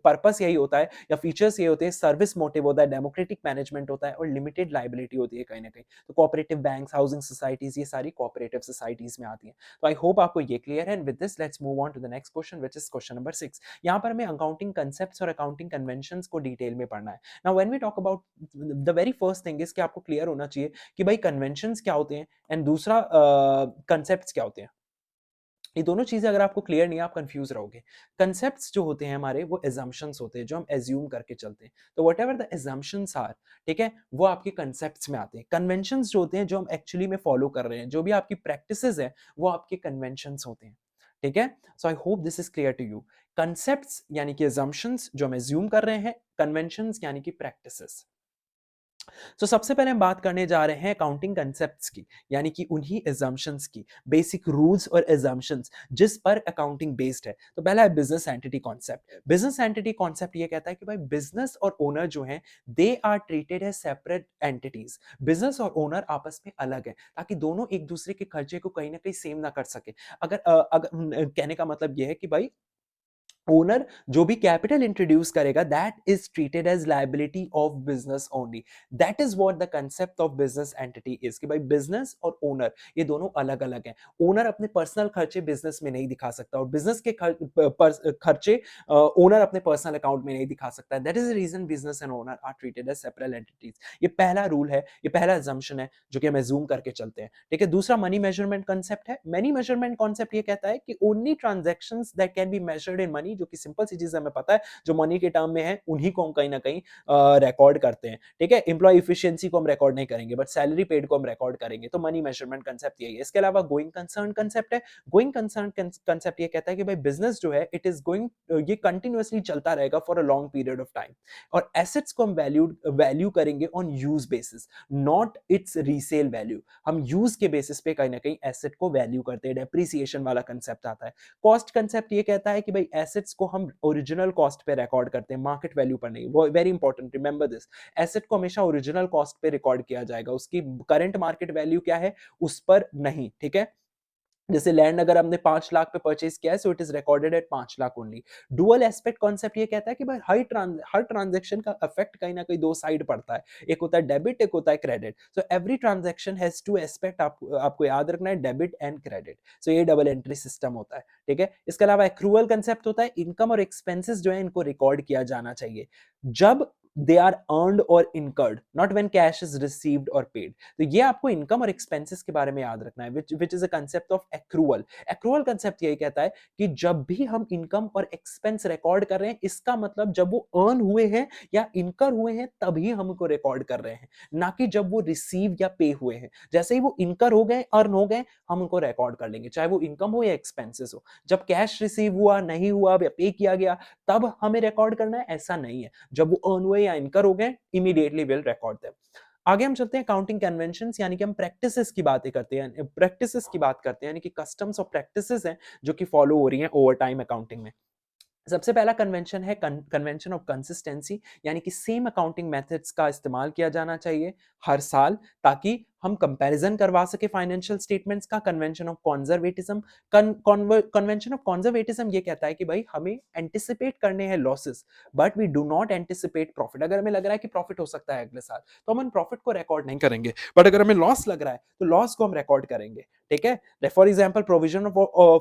पर्पस यही होता है या फीचर्स ये होते हैं, सर्विस मोटिव होता है, डेमोक्रेटिक मैनेजमेंट होता है और लिमिटेड लायबिलिटी होती है कहीं ना कहीं। तो कोऑपरेटिव बैंक्स, हाउसिंग सोसाइटीज, ये सारी कोऑपरेटिव सोसाइटीज में आती हैं। तो आई होप आपको ये क्लियर है। And with this let's move on to the next question, which is question number 6। यहाँ पर हमें अकाउंटिंग कंसेप्ट्स और अकाउंटिंग कन्वेंशंस को डिटेल में पढ़ना है। Now when we talk about, the very first thing is कि आपको क्लियर होना चाहिए कि भाई कन्वेंशंस क्या होते हैं एंड दूसरा कंसेप्ट्स क्या होते हैं। ये दोनों चीजें अगर आपको क्लियर नहीं है, आप कंफ्यूज रहोगे। कंसेप्ट्स जो होते हैं हमारे, वो एजम्पशंस होते हैं जो हम एज्यूम करके चलते हैं। तो whatever the assumptions are, ठीक है, वो आपके कंसेप्ट्स में आते हैं। कन्वेंशंस जो होते हैं, जो हम एक्चुअली में फॉलो कर रहे हैं, जो भी आपकी प्रैक्टिसेस है, वो आपके कन्वेंशंस होते हैं, ठीक है। So I hope this is clear to you. Concepts यानी कि एजम्पशंस जो हम एज्यूम कर रहे हैं, कन्वेंशंस यानी कि प्रैक्टिसेस। तो सबसे पहले हम बात करने जा रहे हैं अकाउंटिंग कंसेप्ट्स की, यानी कि उन्हीं एजम्पशंस की, बेसिक रूल्स और एजम्पशंस जिस पर अकाउंटिंग बेस्ड है। तो पहला है business entity concept. Business entity concept ये कहता है कि भाई बिजनेस और ओनर जो हैं, they are treated as separate entities. Business और ओनर आपस में अलग है, ताकि दोनों एक दूसरे के खर्चे को कहीं ना कहीं सेम ना कर सके। कहने का मतलब यह है कि भाई ओनर जो भी कैपिटल इंट्रोड्यूस करेगा, that is treated as liability of business only. That is what the concept of business entity is, कि भाई बिजनेस और ओनर ये दोनों अलग अलग हैं। ओनर अपने पर्सनल खर्चे बिजनेस में नहीं दिखा सकता और बिजनेस के खर्चे ओनर अपने पर्सनल अकाउंट में नहीं दिखा सकता। That is the reason business and owner are treated as separate entities. ये पहला रूल है, ये पहला assumption है जो कि हम assume करके चलते हैं, ठीक है। दूसरा मनी मेजरमेंट कंसेप्ट है। मनी मेजरमेंट कॉन्सेप्ट ये कहता है कि only transactions that can be measured in money, जो कि सिंपल सी चीज हमें पता है, जो मनी के टर्म में है, उन्हीं को हम कहीं ना कहीं रिकॉर्ड करते हैं, ठीक है। एम्प्लॉय इफिशियंसी को हम रिकॉर्ड नहीं करेंगे, बट सैलरी पेड को हम रिकॉर्ड करेंगे। तो मनी मेजरमेंट कंसेप्ट यही है। इसके अलावा गोइंग कंसर्न कंसेप्ट है। गोइंग कंसर्न कंसेप्ट ये कहता है कि भाई बिजनेस जो है, इट इज गोइंग, ये कंटिन्यूअसली चलता रहेगा for a long period of time, और एसेट्स को हम वैल्यू करेंगे on use basis, not it's resale value. हम यूज के बेसिस पे कहीं ना कहीं एसेट को वैल्यू करते हैं। डेप्रिसिएशन वाला कंसेप्ट आता है। कॉस्ट कंसेप्ट ये कहता है कि भाई एसेट्स को हम ओरिजिनल कॉस्ट पे रिकॉर्ड करते हैं, मार्केट वैल्यू पर नहीं। वो very important, remember this. Asset को हमेशा ओरिजिनल कॉस्ट पे रिकॉर्ड किया जाएगा, उसकी करंट मार्केट वैल्यू क्या है उस पर नहीं, ठीक है। जैसे लैंड अगर हमने 5 लाख पे परचेज किया है, so it is recorded at 5 lakh only. Dual aspect concept ये कहता है कि भाई हर ट्रांजैक्शन का इफेक्ट कहीं ना कहीं दो साइड पड़ता है, एक होता है डेबिट, एक होता है credit. So every transaction has to aspect, आपको याद रखना है, डेबिट एंड क्रेडिट। सो ये डबल एंट्री सिस्टम होता है, ठीक है। इसके अलावा एक्रूअल कंसेप्ट होता है, इनकम और एक्सपेंसेस जो है इनको रिकॉर्ड किया जाना चाहिए जब दे आर अर्नड और incurred, not when cash is received और पेड। तो ये आपको इनकम और एक्सपेंसेस के बारे में याद रखना है, which is a concept of accrual. Accrual concept यही कहता है कि जब भी हम इनकम और एक्सपेंस रिकॉर्ड कर रहे हैं, इसका मतलब जब वो अर्न हुए हैं या इनकर हुए हैं, तभी हम उनको रिकॉर्ड कर रहे हैं, ना कि जब वो रिसीव या पे हुए हैं। जैसे ही वो इनकर हो गए, अर्न हो गए, हम उनको रिकॉर्ड कर लेंगे, चाहे वो इनकम हो या एक्सपेंसेस हो। जब कैश रिसीव हुआ, नहीं हुआ या पे किया गया, तब हमें रिकॉर्ड करना है, ऐसा नहीं है। जब वो अर्न हुए या इनकर हो गए, इमीडिएटली विल रिकॉर्ड देम। आगे हम चलते हैं अकाउंटिंग कन्वेंशंस, यानी कि हम प्रैक्टिसेस की बातें करते हैं, प्रैक्टिसेस की बात करते हैं, यानी कि कस्टम्स और प्रैक्टिसेस हैं जो कि फॉलो हो रही हैं ओवर टाइम अकाउंटिंग में। सबसे पहला कन्वेंशन है कन्वेंशन ऑफ कंसिस्टेंसी, यानी कि सेम अकाउंटिंग मेथड्स का इस्तेमाल किया जाना चाहिए हर साल, ताकि हम कंपैरिजन करवा सके फाइनेंशियल स्टेटमेंट्स का। Convention of conservatism, convention of conservatism ये कहता है कि भाई हमें एंटिसिपेट करने हैं losses, but we do not anticipate profit. अगर हमें लग रहा है कि प्रॉफिट हो सकता है अगले साल, तो हम प्रॉफिट को रिकॉर्ड नहीं करेंगे, बट अगर हमें लॉस लग रहा है तो लॉस को हम रिकॉर्ड करेंगे। ठीक है, for example provision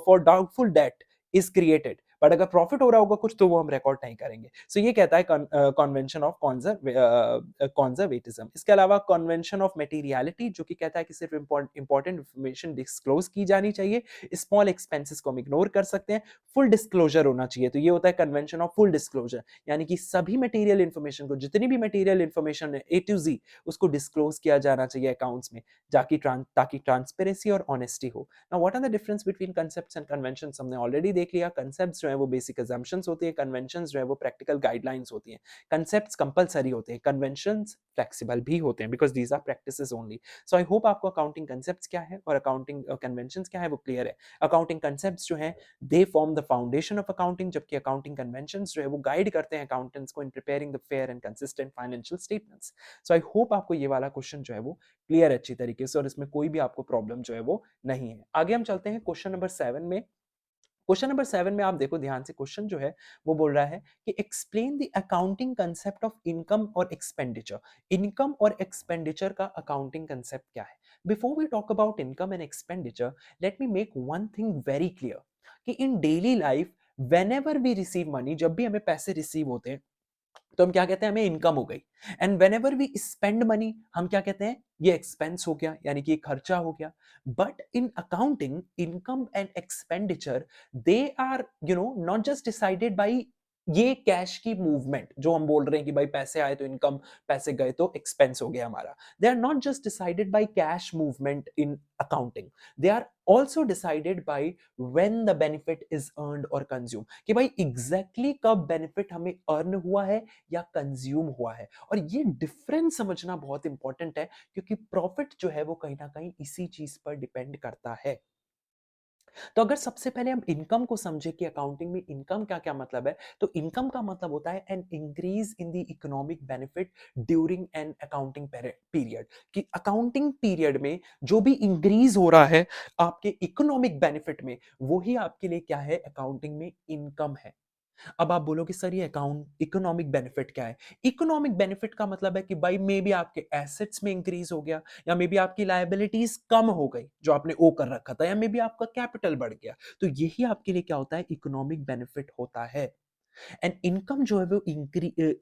for doubtful debt is created, but अगर प्रॉफिट हो रहा होगा कुछ तो वो हम रिकॉर्ड नहीं करेंगे। सो ये कहता है कन्वेंशन ऑफ कॉन्जर्वेटिज्म। इसके अलावा कन्वेंशन ऑफ मटेरियलिटी, जो कि कहता है कि सिर्फ इंपॉर्टेंट इंफॉर्मेशन डिस्क्लोज की जानी चाहिए, स्मॉल एक्सपेंसेस को हम इग्नोर कर सकते हैं, फुल डिस्क्लोजर होना चाहिए। तो ये होता है कन्वेंशन ऑफ फुल डिस्क्लोजर, यानी कि सभी मटेरियल इंफॉर्मेशन को, जितनी भी मटेरियल इंफॉर्मेशन है A to Z, उसको डिस्क्लोज किया जाना चाहिए अकाउंट्स में, ताकि ट्रांसपेरेंसी और ऑनेस्टी हो। Now what are the difference between concepts and conventions, हमने ऑलरेडी देख लिया। कांसेप्ट्स जो है वो बेसिक अजम्पशंस होती है, कन्वेंशंस जो है वो प्रैक्टिकल गाइडलाइंस होती हैं। कांसेप्ट्स कंपलसरी होते हैं, कन्वेंशंस फ्लेक्सिबल भी होते हैं, because these are practices only. So I hope आपको अकाउंटिंग कंसेप्ट्स क्या है और अकाउंटिंग कन्वेंशंस क्या है वो क्लियर है। अकाउंटिंग कंसेप्ट्स जो है they form the foundation of accounting, जबकि अकाउंटिंग कन्वेंशंस जो है वो गाइड करते हैं अकाउंटेंट्स को in preparing the fair and consistent financial statements. So I hope आपको ये वाला क्वेश्चन जो है वो क्लियर अच्छी तरीके से, और इसमें कोई भी आपको प्रॉब्लम जो है वो नहीं है। आगे हम चलते हैं क्वेश्चन नंबर 7 में। क्वेश्चन नंबर 7 में आप देखो ध्यान से, क्वेश्चन जो है वो बोल रहा है कि explain the accounting concept of income और एक्सपेंडिचर। इनकम और एक्सपेंडिचर का अकाउंटिंग कंसेप्ट क्या है? Before we talk about income and expenditure, let me make one thing very clear कि in daily life whenever we receive money, जब भी हमें पैसे रिसीव होते हैं तो हम क्या कहते हैं, हमें इनकम हो गई। And whenever we spend money, हम क्या कहते हैं, ये एक्सपेंस हो गया, यानी कि ये खर्चा हो गया। But in accounting, income and expenditure, they are not just decided by ये कैश की मूवमेंट, जो हम बोल रहे हैं कि भाई पैसे आए तो इनकम, पैसे गए तो एक्सपेंस हो गया हमारा। They are not just decided by cash movement in accounting, they are also decided by when the benefit is earned और कंज्यूम, कि भाई एग्जैक्टली कब बेनिफिट हमें अर्न हुआ है या कंज्यूम हुआ है। और ये डिफरेंस समझना बहुत इंपॉर्टेंट है, क्योंकि प्रॉफिट जो है वो कहीं ना कहीं इसी चीज पर डिपेंड करता है। तो अगर सबसे पहले हम इनकम को समझे कि अकाउंटिंग में इनकम का क्या मतलब है, तो इनकम का मतलब होता है an increase in the economic benefit during an accounting period, कि अकाउंटिंग पीरियड में जो भी इंक्रीज हो रहा है आपके इकोनॉमिक बेनिफिट में, वो ही आपके लिए क्या है, अकाउंटिंग में इनकम है। अब आप बोलोगे सर ये अकाउंट इकोनॉमिक बेनिफिट क्या है? इकोनॉमिक बेनिफिट का मतलब है कि भाई मे बी आपके एसेट्स में इंक्रीज हो गया, या मे बी आपकी लायबिलिटीज कम हो गई जो आपने ओ कर रखा था, या मे बी आपका कैपिटल बढ़ गया। तो यही आपके लिए क्या होता है, इकोनॉमिक बेनिफिट होता है। एंड इनकम जो है वो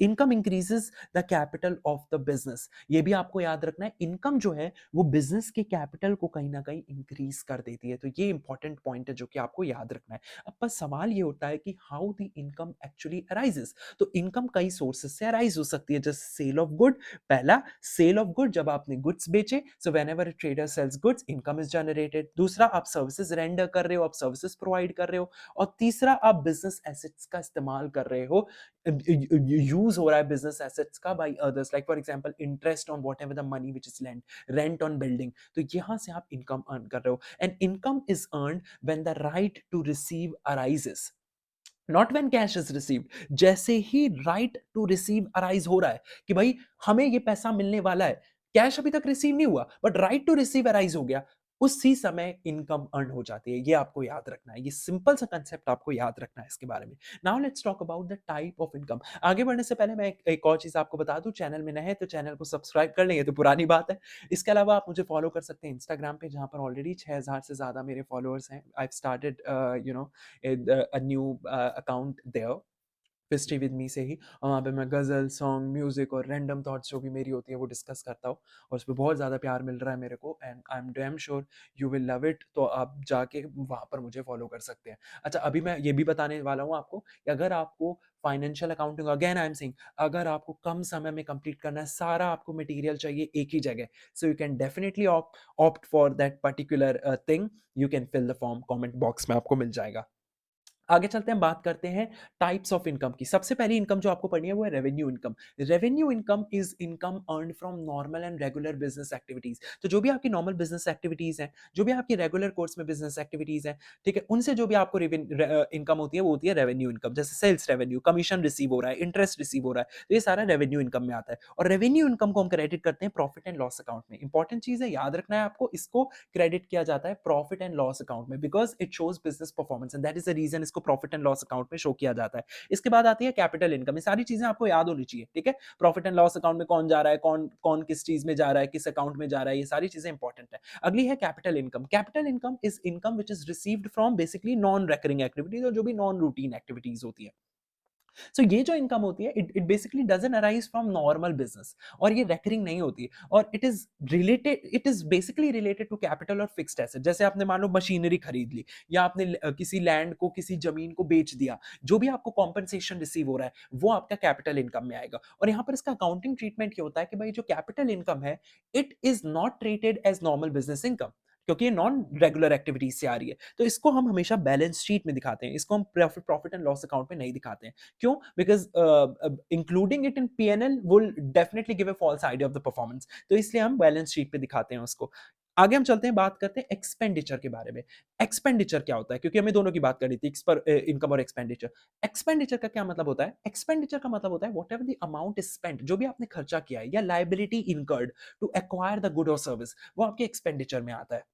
income increases the capital of the business. ये भी आपको याद रखना है, इनकम जो है वो बिजनेस के कैपिटल को कहीं ना कहीं इंक्रीज कर देती है। तो ये इंपॉर्टेंट पॉइंट है जो कि आपको याद रखना है। अब बस सवाल ये होता है कि how the income actually arises. तो इनकम कई सोर्सेस से अराइज हो सकती है, जैसे सेल ऑफ गुड। पहला, सेल ऑफ गुड, जब आपने गुड्स बेचे, so whenever a trader sells goods, income is generated. दूसरा, आप सर्विसेज रेंडर कर रहे हो, आप सर्विसेज प्रोवाइड कर रहे हो। और तीसरा, आप बिजनेस एसेट्स का इस्तेमाल कर रहे हो, यूज हो रहा है बिजनेस एसेट्स का by others, like for example interest on whatever the money which is lent, rent on building. तो यहां से आप इनकम अर्न कर रहे हो। And income is earned when the right to receive arises, not when cash is received. जैसे ही right to receive arise हो रहा है कि भाई हमें ये पैसा मिलने वाला है, कैश अभी तक रिसीव नहीं हुआ but right to receive arise हो गया, उसी समय इनकम अर्न हो जाती है। ये आपको याद रखना है, ये सिंपल सा कंसेप्ट आपको याद रखना है इसके बारे में। Now let's talk about the type of income. आगे बढ़ने से पहले मैं एक और चीज आपको बता दूं, चैनल में नए हैं तो चैनल को सब्सक्राइब कर लेंगे तो पुरानी बात है। इसके अलावा आप मुझे फॉलो कर सकते हैं इंस्टाग्राम पे, जहां पर ऑलरेडी 6000 से ज्यादा मेरे फॉलोअर्स हैं। I started a new account there, feisty with me से ही। और वहाँ पे मैं गज़ल, सॉन्ग, म्यूज़िक और रैंडम थॉट्स जो भी मेरी होती है वो डिस्कस करता हूँ, और उसपे बहुत ज़्यादा प्यार मिल रहा है मेरे को, and I am damn sure you will love it. तो आप जाके वहाँ पर मुझे फॉलो कर सकते हैं। अच्छा, अभी मैं ये भी बताने वाला हूँ आपको कि अगर आपको financial accounting, again I am saying, अगर आपको कम समय में कंप्लीट करना है, सारा आपको मटेरियल चाहिए एक ही जगह, so you can definitely opt for that particular thing. You can fill the form, comment box में आपको मिल जाएगा। आगे चलते हैं, बात करते हैं टाइप्स ऑफ इनकम की। सबसे पहली इनकम जो आपको पढ़नी है वो है revenue income. Revenue income is income earned from normal and regular business activities. तो जो भी आपकी नॉर्मल बिजनेस एक्टिविटीज हैं, जो भी आपकी रेगुलर कोर्स में बिजनेस एक्टिविटीज हैं, ठीक है, उनसे जो भी आपको इनकम होती है वो होती है रेवेन्यू इनकम। जैसे सेल्स रेवेन्यू, कमीशन रिसीव हो रहा है, इंटरेस्ट रिसीव हो रहा है, तो ये सारा रेवेन्यू इनकम में आता है। और रेवेन्यू इनकम को हम क्रेडिट करते हैं प्रॉफिट एंड लॉस अकाउंट में। इंपॉर्टेंट चीज है, याद रखना है आपको, इसको क्रेडिट किया जाता है प्रॉफिट एंड लॉस अकाउंट में, because it shows business performance and that is the reason इसको प्रॉफिट एंड लॉस अकाउंट में शो किया जाता है। इसके बाद आती है कैपिटल इनकम। ये सारी चीजें आपको याद होनी चाहिए, ठीक है। प्रॉफिट एंड लॉस अकाउंट में कौन जा रहा है, कौन कौन किस चीज में जा रहा है, किस अकाउंट में जा रहा है, ये सारी चीजें इंपॉर्टेंट है। अगली है capital income. Capital income is income which is received from basically non recurring activities, और जो भी नॉन रूटीन एक्टिविटीज होती है। सो ये जो इनकम होती है, it basically doesn't arise from normal business, और ये रेकरिंग नहीं होती है, और it is basically related to capital और फिक्स्ड एसेट। जैसे आपने मान लो मशीनरी खरीद ली, या आपने किसी लैंड को, किसी जमीन को बेच दिया, जो भी आपको कॉम्पनसेशन रिसीव हो रहा है वो आपका कैपिटल इनकम में आएगा। और यहाँ पर इसका अकाउंटिंग ट्रीटमेंट ये होता है कि भाई जो कैपिटल इनकम है, it is not treated as normal business income, क्योंकि ये नॉन रेगुलर एक्टिविटीज से आ रही है। तो इसको हम हमेशा बैलेंस शीट में दिखाते हैं, इसको हम प्रॉफिट एंड लॉस अकाउंट में नहीं दिखाते हैं। क्यों? Because including it in PNL will definitely give a false idea of the performance, तो इसलिए हम बैलेंस शीट पे दिखाते हैं उसको। आगे हम चलते हैं, बात करते हैं एक्सपेंडिचर के बारे में। एक्सपेंडिचर क्या होता है, क्योंकि हमें दोनों की बात करनी थी, इनकम और एक्सपेंडिचर। एक्सपेंडिचर का क्या मतलब होता है? एक्सपेंडिचर का मतलब होता है whatever the amount spent, जो भी आपने खर्चा किया है, या liability incurred to acquire the good और सर्विस, वो आपके एक्सपेंडिचर में आता है।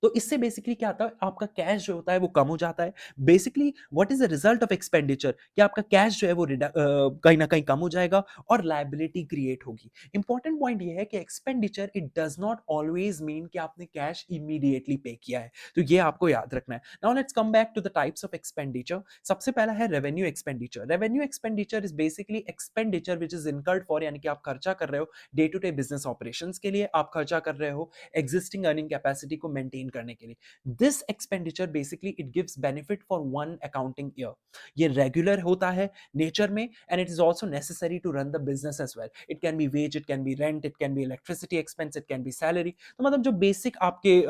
तो इससे बेसिकली क्या आता है, आपका कैश जो होता है वो कम हो जाता है। Basically what is the result of expenditure, कि आपका कैश जो है वो कहीं ना कहीं कम हो जाएगा, और लायबिलिटी क्रिएट होगी। इंपॉर्टेंट पॉइंट ये है कि expenditure it does not always mean कि आपने कैश इमीडिएटली पे किया है, तो ये आपको याद रखना है। Now let's come back to the types of expenditure. सबसे पहला है revenue expenditure. Revenue expenditure is basically expenditure which is incurred for, यानी कि आप खर्चा कर रहे हो day to day business operations के लिए, आप खर्चा कर रहे हो एग्जिस्टिंग अर्निंग कैपेसिटी को मेंटेन करने के लिए। This expenditure basically it gives benefit for one accounting year. ये रेगुलर होता है नेचर में, and it is also necessary to run the business as well. It can be wage, it can be rent, it can be electricity expense, it can be salary. तो मतलब जो basic आपके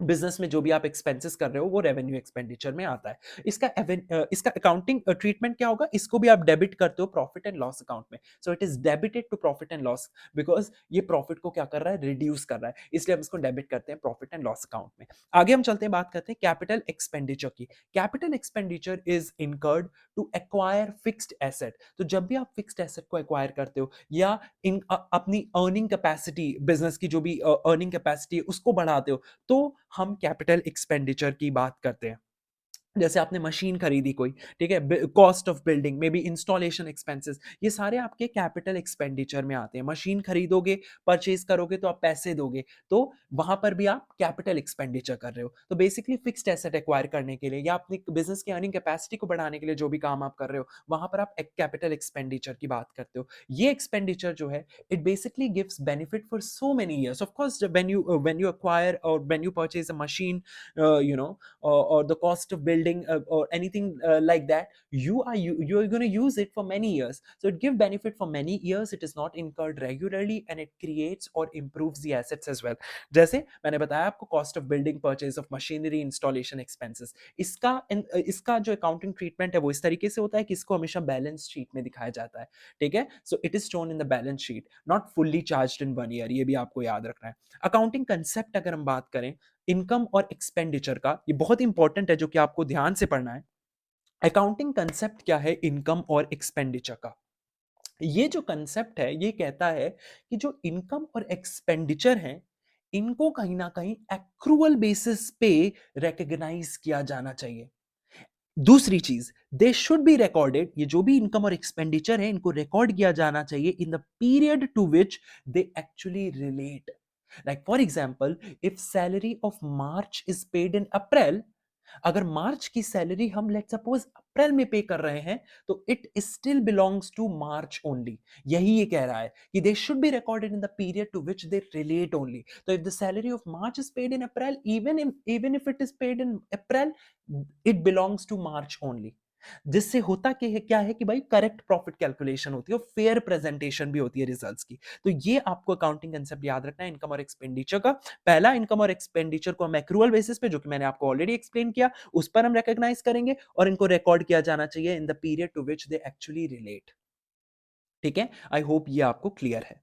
business में जो भी आप expenses कर रहे हो वो रेवेन्यू एक्सपेंडिचर में आता है। इसका अकाउंटिंग ट्रीटमेंट क्या होगा, इसको भी आप डेबिट करते हो प्रॉफिट एंड लॉस अकाउंट में। So it is debited to profit and loss, because ये प्रॉफिट को क्या कर रहा है, रिड्यूस कर रहा है, इसलिए हम इसको डेबिट करते हैं प्रॉफिट एंड लॉस अकाउंट में। आगे हम चलते हैं, बात करते हैं कैपिटल एक्सपेंडिचर की। Capital expenditure is incurred to acquire fixed asset. तो जब भी आप फिक्स्ड एसेट को एक्वायर करते हो, या अपनी अर्निंग कैपेसिटी, बिजनेस की जो भी अर्निंग कैपेसिटी है उसको बढ़ाते हो, तो हम कैपिटल एक्सपेंडिचर की बात करते हैं। जैसे आपने मशीन खरीदी कोई, ठीक है, कॉस्ट ऑफ बिल्डिंग में भी, इंस्टॉलेशन एक्सपेंसेस, ये सारे आपके कैपिटल एक्सपेंडिचर में आते हैं। मशीन खरीदोगे, परचेज करोगे, तो आप पैसे दोगे, तो वहां पर भी आप कैपिटल एक्सपेंडिचर कर रहे हो। तो बेसिकली फिक्स्ड एसेट एक्वायर करने के लिए, या अपनी बिजनेस की अर्निंग कैपेसिटी को बढ़ाने के लिए, जो भी काम आप कर रहे हो, वहां पर आप एक कैपिटल एक्सपेंडिचर की बात करते हो। ये एक्सपेंडिचर जो है, it basically gives benefit for so many years. Of course when you acquire or when you purchase a machine, you know, or the cost of building, or anything like that, you are going to use it for many years, so it give benefit for many years. It is not incurred regularly, and it creates or improves the assets as well. जैसे मैंने बताया आपको, cost of building, purchase of machinery, installation expenses, इसका जो accounting treatment है वो इस तरीके से होता है कि इसको हमेशा बैलेंस शीट में दिखाया जाता है, ठीक है। So it is shown in the balance sheet, not fully charged in 1 year, ये भी आपको याद रखना है। अकाउंटिंग कंसेप्ट अगर हम बात करें इनकम और एक्सपेंडिचर का, ये बहुत इंपॉर्टेंट है, जो कि आपको ध्यान से पढ़ना है। अकाउंटिंग कंसेप्ट क्या है इनकम और एक्सपेंडिचर का? ये जो कंसेप्ट है ये कहता है कि जो इनकम और एक्सपेंडिचर है, इनको कहीं ना कहीं एक्रूअल बेसिस पे रिकॉग्नाइज किया जाना चाहिए। दूसरी चीज, दे शुड बी रिकॉर्डेड, ये जो भी इनकम और एक्सपेंडिचर है इनको रिकॉर्ड किया जाना चाहिए in the period to which they actually relate. Like for example, if salary of March is paid in April, अगर मार्च की सैलरी हम लेट सपोज अप्रैल में पे कर रहे हैं, तो it still belongs to March only. यही ये कह रहा है कि they should be recorded in the period to which they relate only. तो if the salary of March is paid in April, even if it is paid in April, it belongs to March only. जिससे होता क्या है कि भाई correct profit calculation होती है और फेयर प्रेजेंटेशन भी होती है रिजल्ट्स की। तो ये आपको अकाउंटिंग कंसेप्ट याद रखना है इनकम और एक्सपेंडिचर का। पहला, इनकम और एक्सपेंडिचर को हम एक्रूअल बेसिस पे, जो कि मैंने आपको ऑलरेडी एक्सप्लेन किया, उस पर हम रिकॉग्नाइज करेंगे और इनको रिकॉर्ड किया जाना चाहिए in the period to which they actually relate. ठीक है, आई होप ये आपको क्लियर है।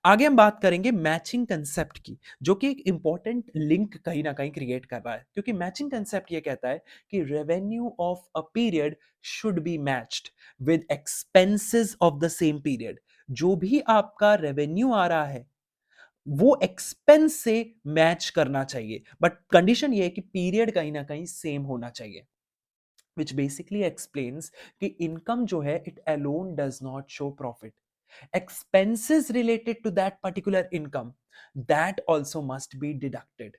आगे हम बात करेंगे मैचिंग कंसेप्ट की, जो कि एक इंपॉर्टेंट लिंक कहीं ना कहीं क्रिएट कर रहा है, क्योंकि मैचिंग कंसेप्ट ये कहता है कि revenue of a period should be matched with expenses of the same period. जो भी आपका रेवेन्यू आ रहा है वो एक्सपेंस से मैच करना चाहिए, बट कंडीशन ये है कि पीरियड कहीं ना कहीं सेम होना चाहिए, which basically explains कि इनकम जो है it alone does not show profit. Expenses related to that particular income, that also must be deducted.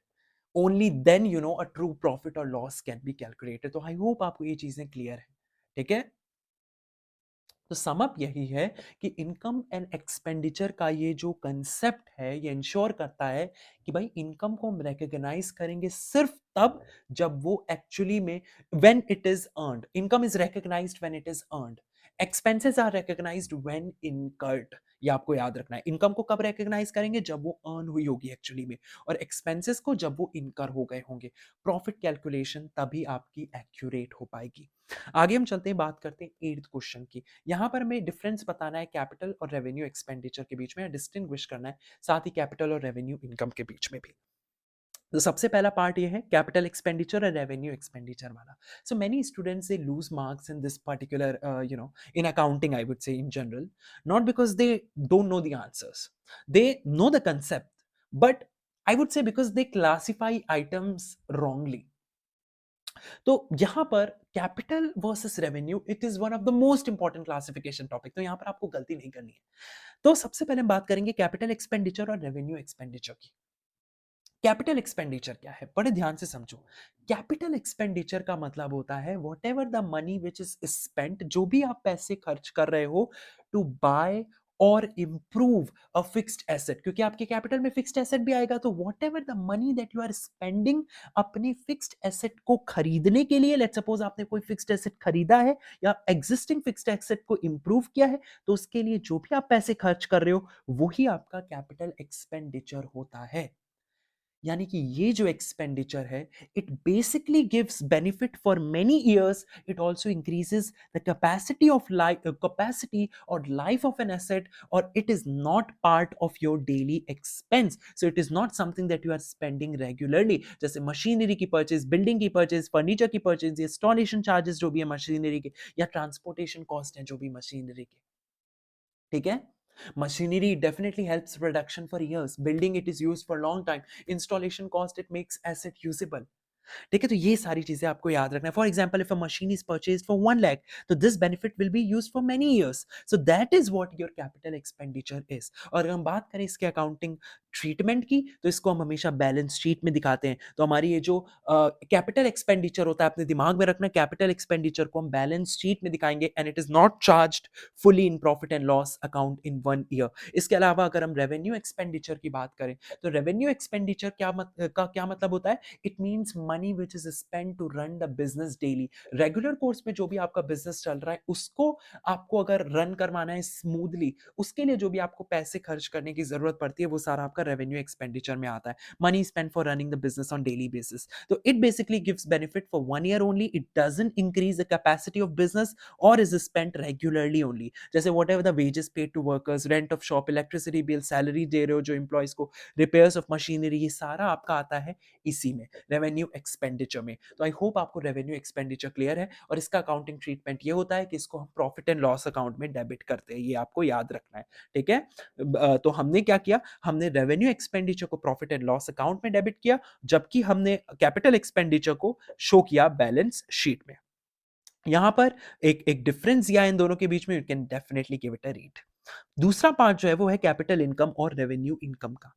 Only then a true profit or loss can be calculated. तो I hope आपको ये चीजें clear है। ठीक है, तो समअप यही है कि इनकम एंड एक्सपेंडिचर का ये जो कंसेप्ट है ये इंश्योर करता है कि भाई इनकम को हम रिकॉग्नाइज करेंगे सिर्फ तब जब वो एक्चुअली में when it is earned. Income is recognised when it is earned, expenses are recognised when incurred. ये आपको याद रखना है, इनकम को कब रिकॉग्नाइज करेंगे, जब वो अर्न हुई होगी एक्चुअली में, और एक्सपेंसेस को जब वो इनकर हो गए होंगे। प्रॉफिट कैलकुलेशन तभी आपकी एक्यूरेट हो पाएगी। आगे हम चलते हैं, बात करते हैं 8th क्वेश्चन की। यहां पर हमें डिफरेंस बताना है कैपिटल और रेवेन्यू एक्सपेंडिचर के बीच में, डिस्टिंग्विश करना है, साथ ही कैपिटल और रेवेन्यू इनकम के बीच में भी। तो सबसे पहला पार्ट ये है कैपिटल एक्सपेंडिचर और रेवेन्यू एक्सपेंडिचर वाला। So many students they lose marks in this particular in accounting, I would say in general, not because they don't know the answers, they know the concept, but I would say because they classify items wrongly. तो यहां पर capital versus revenue, it is one of the most important classification topic, तो यहां पर आपको गलती नहीं करनी है। तो सबसे पहले हम बात करेंगे कैपिटल एक्सपेंडिचर और रेवेन्यू एक्सपेंडिचर की। कैपिटल एक्सपेंडिचर क्या है, बड़े ध्यान से समझो। कैपिटल एक्सपेंडिचर का मतलब होता है whatever the money which is spent, जो भी आप पैसे खर्च कर रहे हो टू बाय और इंप्रूव अ फिक्स्ड एसेट, क्योंकि आपके कैपिटल में फिक्स्ड एसेट भी आएगा। तो whatever the money that you are spending अपने फिक्स्ड एसेट को खरीदने के लिए, लेट सपोज आपने कोई फिक्स्ड एसेट खरीदा है या एग्जिस्टिंग फिक्स्ड एसेट को इंप्रूव किया है, तो उसके लिए जो भी आप पैसे खर्च कर रहे हो वही आपका कैपिटल एक्सपेंडिचर होता है। यानी कि ये जो एक्सपेंडिचर है, it basically gives benefit for many years, it also increases the capacity of life, capacity और लाइफ ऑफ एन एसेट, और it is not part of your daily expense. So it is not something that you are spending regularly, जैसे machinery की purchase, building की purchase, furniture की purchase, installation charges जो भी है machinery के, या ट्रांसपोर्टेशन कॉस्ट है जो भी मशीनरी के। ठीक है, machinery definitely helps production for years, building it is used for long time, installation cost it makes asset usable। ठीक है, तो ये सारी चीजें आपको याद रखना है। For example if a machine is purchase for 1 lakh, तो this benefit will be use for many years, so that is what your capital expenditure is. और अगर हम बात करें इसके अकाउंटिंग ट्रीटमेंट की, तो इसको हम हमेशा बैलेंस शीट में दिखाते हैं। तो हमारी ये जो कैपिटल एक्सपेंडिचर होता है, अपने दिमाग में रखना, कैपिटल एक्सपेंडिचर को हम बैलेंस शीट में दिखाएंगे and it is not charged fully in profit and loss account in 1 year. इसके अलावा अगर हम रेवेन्यू एक्सपेंडिचर की बात करें, तो रेवेन्यू एक्सपेंडिचर का क्या मतलब होता है, it means money which is spent to run the business daily. Regular course में जो भी आपका बिजनेस चल रहा है उसको आपको अगर रन करवाना है स्मूथली, उसके लिए जो भी आपको पैसे खर्च करने की जरूरत पड़ती है वो सारा आपका रेवेन्यू एक्सपेंडिचर में आता है। Money spend for running the business on daily basis. तो it basically gives benefit for 1 year only, it doesn't increase the capacity of business और इज स्पेंट रेगुलरली ओनली। जैसे whatever the wages paid to workers, rent of shop, electricity bill, salary दे रहे हो जो employees को, repairs of machinery, ये सारा आपका आता है इसी में, रेवेन्यू एक्सपेंडिचर में। तो आई होप आपको रेवेन्यू एक्सपेंडिचर क्लियर है, और इसका अकाउंटिंग ट्रीटमेंट ये होता है कि इसको हम प्रॉफिट एंड लॉस अकाउंट में डेबिट करते हैं, ये आपको याद रखना है। ठीक है, तो हमने क्या किया, हमने रेवेन्यू एक्सपेंडिचर को प्रॉफिट एंड लॉस अकाउंट में डेबिट किया, जबकि हमने कैपिटल एक्सपेंडिचर को शो किया बैलेंस शीट में। यहां पर एक एक डिफरेंस दिया है इन दोनों के बीच में, you can definitely give it a read. दूसरा पार्ट जो है वो है कैपिटल इनकम और रेवेन्यू इनकम का।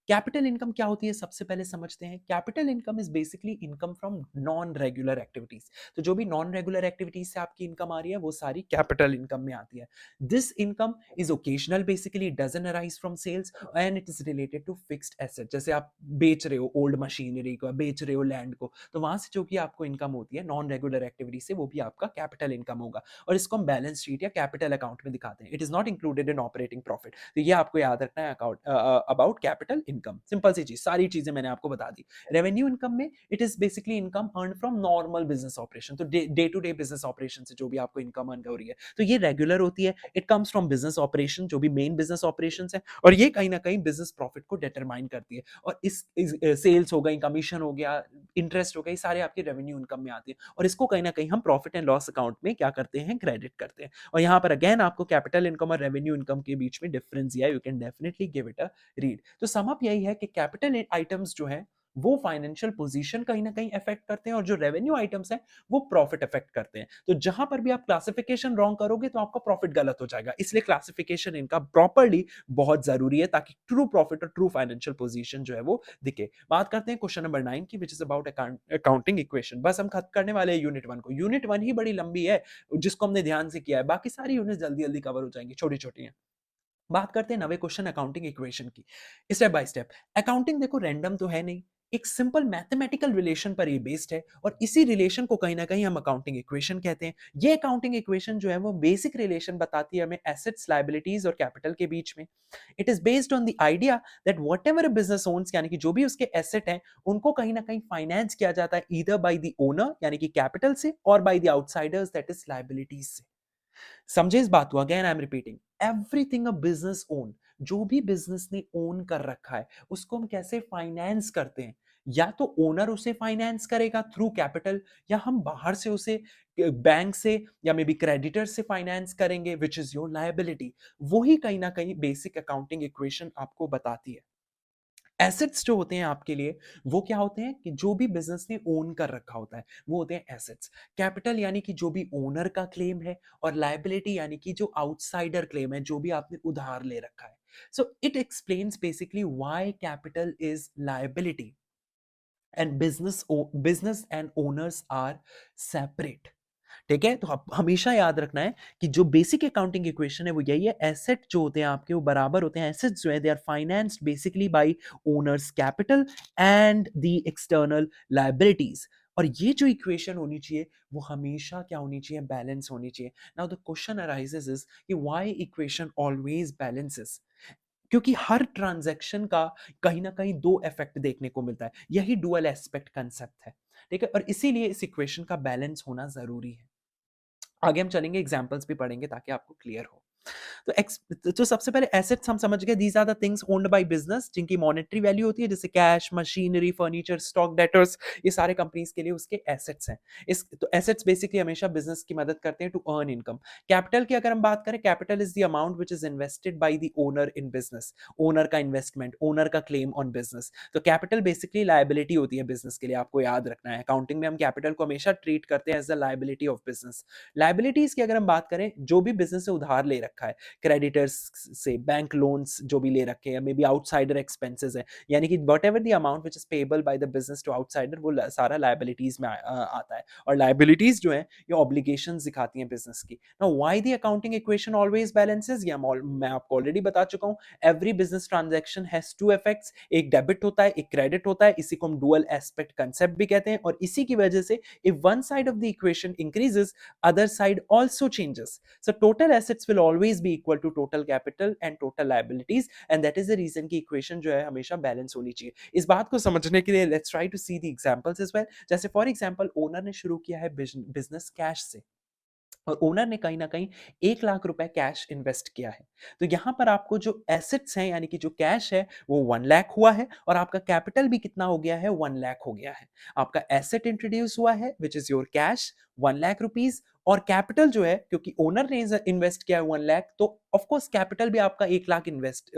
कैपिटल इनकम क्या होती है सबसे पहले समझते हैं। Capital income is basically income from non regular activities. तो जो भी नॉन रेगुलर एक्टिविटीज से आपकी इनकम आ रही है वो सारी कैपिटल इनकम में आती है। This income is occasional, basically doesn't arise from sales and it is related to fixed asset. जैसे आप बेच रहे हो ओल्ड मशीनरी को, बेच रहे हो लैंड को, तो वहां से जो भी आपको इनकम होती है नॉन रेगुलर एक्टिविटी से, वो भी आपका कैपिटल इनकम होगा। और इसको हम बैलेंस शीट या कैपिटल अकाउंट में दिखाते हैं। It is not included in operating profit. तो ये आपको याद रखना है अबाउट कैपिटल इनकम। सिंपल सी चीज, सारी चीजें मैंने आपको बता दी। रेवेन्यू इनकम में it is basically income earn from normal business operation. तो day to day business operation से जो भी आपको इनकम अर्न हो रही है, तो ये रेगुलर होती है। It comes from business operation, जो भी मेन बिजनेस ऑपरेशन है, और ये कहीं ना कहीं बिजनेस प्रॉफिट को डिटरमाइन करती है। और इस सेल्स हो गई, कमीशन हो गया, इंटरेस्ट हो गई, सारे आपके रेवेन्यू इनकम में आते हैं। और इसको कहीं ना कहीं हम प्रॉफिट एंड लॉस अकाउंट में क्या करते हैं, क्रेडिट करते हैं। और यहाँ पर अगेन आपको कैपिटल इनकम और रेवेन्यू इनकम के बीच में डिफरेंस दिया है, you can definitely give it a read. तो सम अप यही है कि कैपिटल आइटम्स जो है वो फाइनेंशियल पोजीशन कहीं ना कहीं अफेक्ट करते हैं, और जो रेवेन्यू आइटम्स हैं वो प्रॉफिट अफेक्ट करते हैं। तो जहां पर भी आप क्लासिफिकेशन रॉन्ग करोगे तो आपका प्रॉफिट गलत हो जाएगा। इसलिए क्लासिफिकेशन इनका प्रॉपर्ली बहुत जरूरी है, ताकि ट्रू प्रॉफिट और ट्रू फाइनेंशियल पोजीशन जो है वो दिखे। बात करते हैं क्वेश्चन नंबर 9 की, which is about accounting equation. बस हम खत्म करने वाले हैं यूनिट 1 को। यूनिट 1 ही बड़ी लंबी है जिसको हमने ध्यान से किया है, बाकी सारी यूनिट जल्दी जल्दी कवर हो जाएंगी, छोटी छोटी है। बात करते हैं नवे क्वेश्चन अकाउंटिंग इक्वेशन की, स्टेप बाय स्टेप। अकाउंटिंग देखो रैंडम तो है नहीं, एक सिंपल मैथमेटिकल रिलेशन पर ये बेस्ड है, और इसी रिलेशन को कहीं ना कहीं हम अकाउंटिंग इक्वेशन कहते हैं। ये अकाउंटिंग इक्वेशन जो है वो बेसिक रिलेशन बताती है हमें एसेट्स, लायबिलिटीज और कैपिटल के बीच में। It is based on the idea that whatever business owns, यानी कि जो भी उसके एसेट हैं उनको कहीं ना कहीं फाइनेंस किया जाता है ईदर बाय द ओनर यानी कि कैपिटल से, और by the outsiders that is liabilities से। समझे इस बात को? Again I am repeating, everything a business own, जो भी बिजनेस ने ओन कर रखा है उसको हम कैसे फाइनेंस करते हैं। या तो ओनर उसे फाइनेंस करेगा थ्रू कैपिटल, या हम बाहर से उसे बैंक से या मे बी क्रेडिटर से फाइनेंस करेंगे, विच इज योर लायबिलिटी। वही कहीं ना कहीं बेसिक अकाउंटिंग इक्वेशन आपको बताती है। एसेट्स जो होते हैं आपके लिए, वो क्या होते हैं कि जो भी बिजनेस ने ओन कर रखा होता है वो होते हैं एसेट्स। कैपिटल यानी कि जो भी ओनर का क्लेम है, और लायबिलिटी यानी कि जो आउटसाइडर क्लेम है, जो भी आपने उधार ले रखा है। So it explains basically why capital is liability and business and owners are separate. ठीक है, तो आप हमेशा याद रखना है कि जो बेसिक अकाउंटिंग इक्वेशन है वो यही है। एसेट जो होते हैं आपके वो बराबर होते हैं, एसेट्स जो है they are financed basically by owners capital and the external liabilities. और ये जो इक्वेशन होनी चाहिए वो हमेशा क्या होनी चाहिए, बैलेंस होनी चाहिए। Now the question arises is कि व्हाई इक्वेशन ऑलवेज बैलेंसेस। क्योंकि हर ट्रांजैक्शन का कहीं ना कहीं दो इफेक्ट देखने को मिलता है, यही डुअल एस्पेक्ट कंसेप्ट है। ठीक है, और इसीलिए इस इक्वेशन का बैलेंस होना जरूरी है। आगे हम चलेंगे, एग्जांपल्स भी पढ़ेंगे ताकि आपको क्लियर हो। तो सबसे पहले एसेट्स हम समझ गए, these are the things owned by business जिनकी मॉनेटरी वैल्यू होती है, जैसे cash, machinery, furniture, stock, debtors. ये सारे कंपनीज के लिए उसके एसेट्स हैं। इस तो एसेट्स बेसिकली हमेशा बिजनेस की मदद करते हैं टू अर्न इनकम। कैपिटल की अगर हम बात करें, capital is the amount which is invested by the owner in business. Owner का इन्वेस्टमेंट, ओनर का क्लेम ऑन बिजनेस। तो कैपिटल बेसिकली लायबिलिटी होती है बिजनेस के लिए, आपको याद रखना है। अकाउंटिंग में हम कैपिटल को हमेशा ट्रीट करते हैं as the liability of business. Liabilities की अगर हम बात करें, जो भी बिजनेस से उधार ले रखा है, क्रेडिटर्स से, बैंक लोन्स जो भी ले रखे हैं, मे बी आउटसाइडर एक्सपेंसेस है, यानी कि whatever the amount which is payable by the business to outsider, वो सारा लायबिलिटीज में आता है। और लायबिलिटीज जो है ये ऑब्लिगेशंस दिखाती हैं बिजनेस की। Now why the accounting equation always balances, ये मैं आपको ऑलरेडी बता चुका हूं। Every business transaction has two effects, एक डेबिट होता है, एक क्रेडिट होता है। इसी को हम डुअल एस्पेक्ट कंसेप्ट भी कहते हैं। और इसी की वजह से if one side of the equation increases, other side also changes. So total assets will always be equal to total capital and total liabilities, and that is the reason कि equation जो है हमेशा बैलेंस होनी चाहिए। इस बात को समझने के लिए let's try to see the examples as well। जैसे फॉर एग्जाम्पल ओनर ने शुरू किया है बिजनेस कैश से, और ओनर ने कहीं ना कहीं 1 लाख रुपए कैश इन्वेस्ट किया है। तो यहां पर आपको जो एसेट्स हैं यानी कि जो कैश है वो 1 लाख हुआ है, और आपका कैपिटल भी कितना हो गया है, 1 लाख हो गया है। आपका एसेट इंट्रोड्यूस हुआ है which is your cash, 1 lakh rupees, और कैपिटल जो है, क्योंकि ओनर ने इन्वेस्ट किया है 1 लाख, तो ऑफ कोर्स कैपिटल भी आपका 1 लाख इन्वेस्ट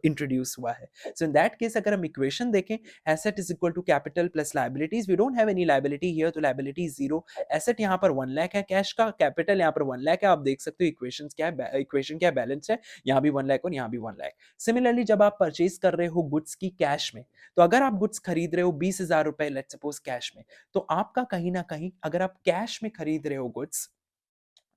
इंट्रोड्यूस हुआ है। सो इन दैट केस अगर हम इक्वेशन देखें, asset is equal to capital plus liabilities, we don't have any liability here, तो लायबिलिटी इज 0। एसेट यहाँ पर 1 लाख है कैश का, कैपिटल यहाँ पर 1 लाख है। आप देख सकते हो इक्वेशन क्या है, इक्वेशन क्या बैलेंस है, यहाँ भी 1 लाख और यहाँ भी 1 लाख। सिमिलरली जब आप परचेज कर रहे हो गुड्स की कैश में, तो अगर आप गुड्स खरीद रहे हो 20,000 रुपए लेट्स सपोज कैश में, तो आपका कहीं ना कहीं अगर आप कैश में खरीद रहे हो गुड्स,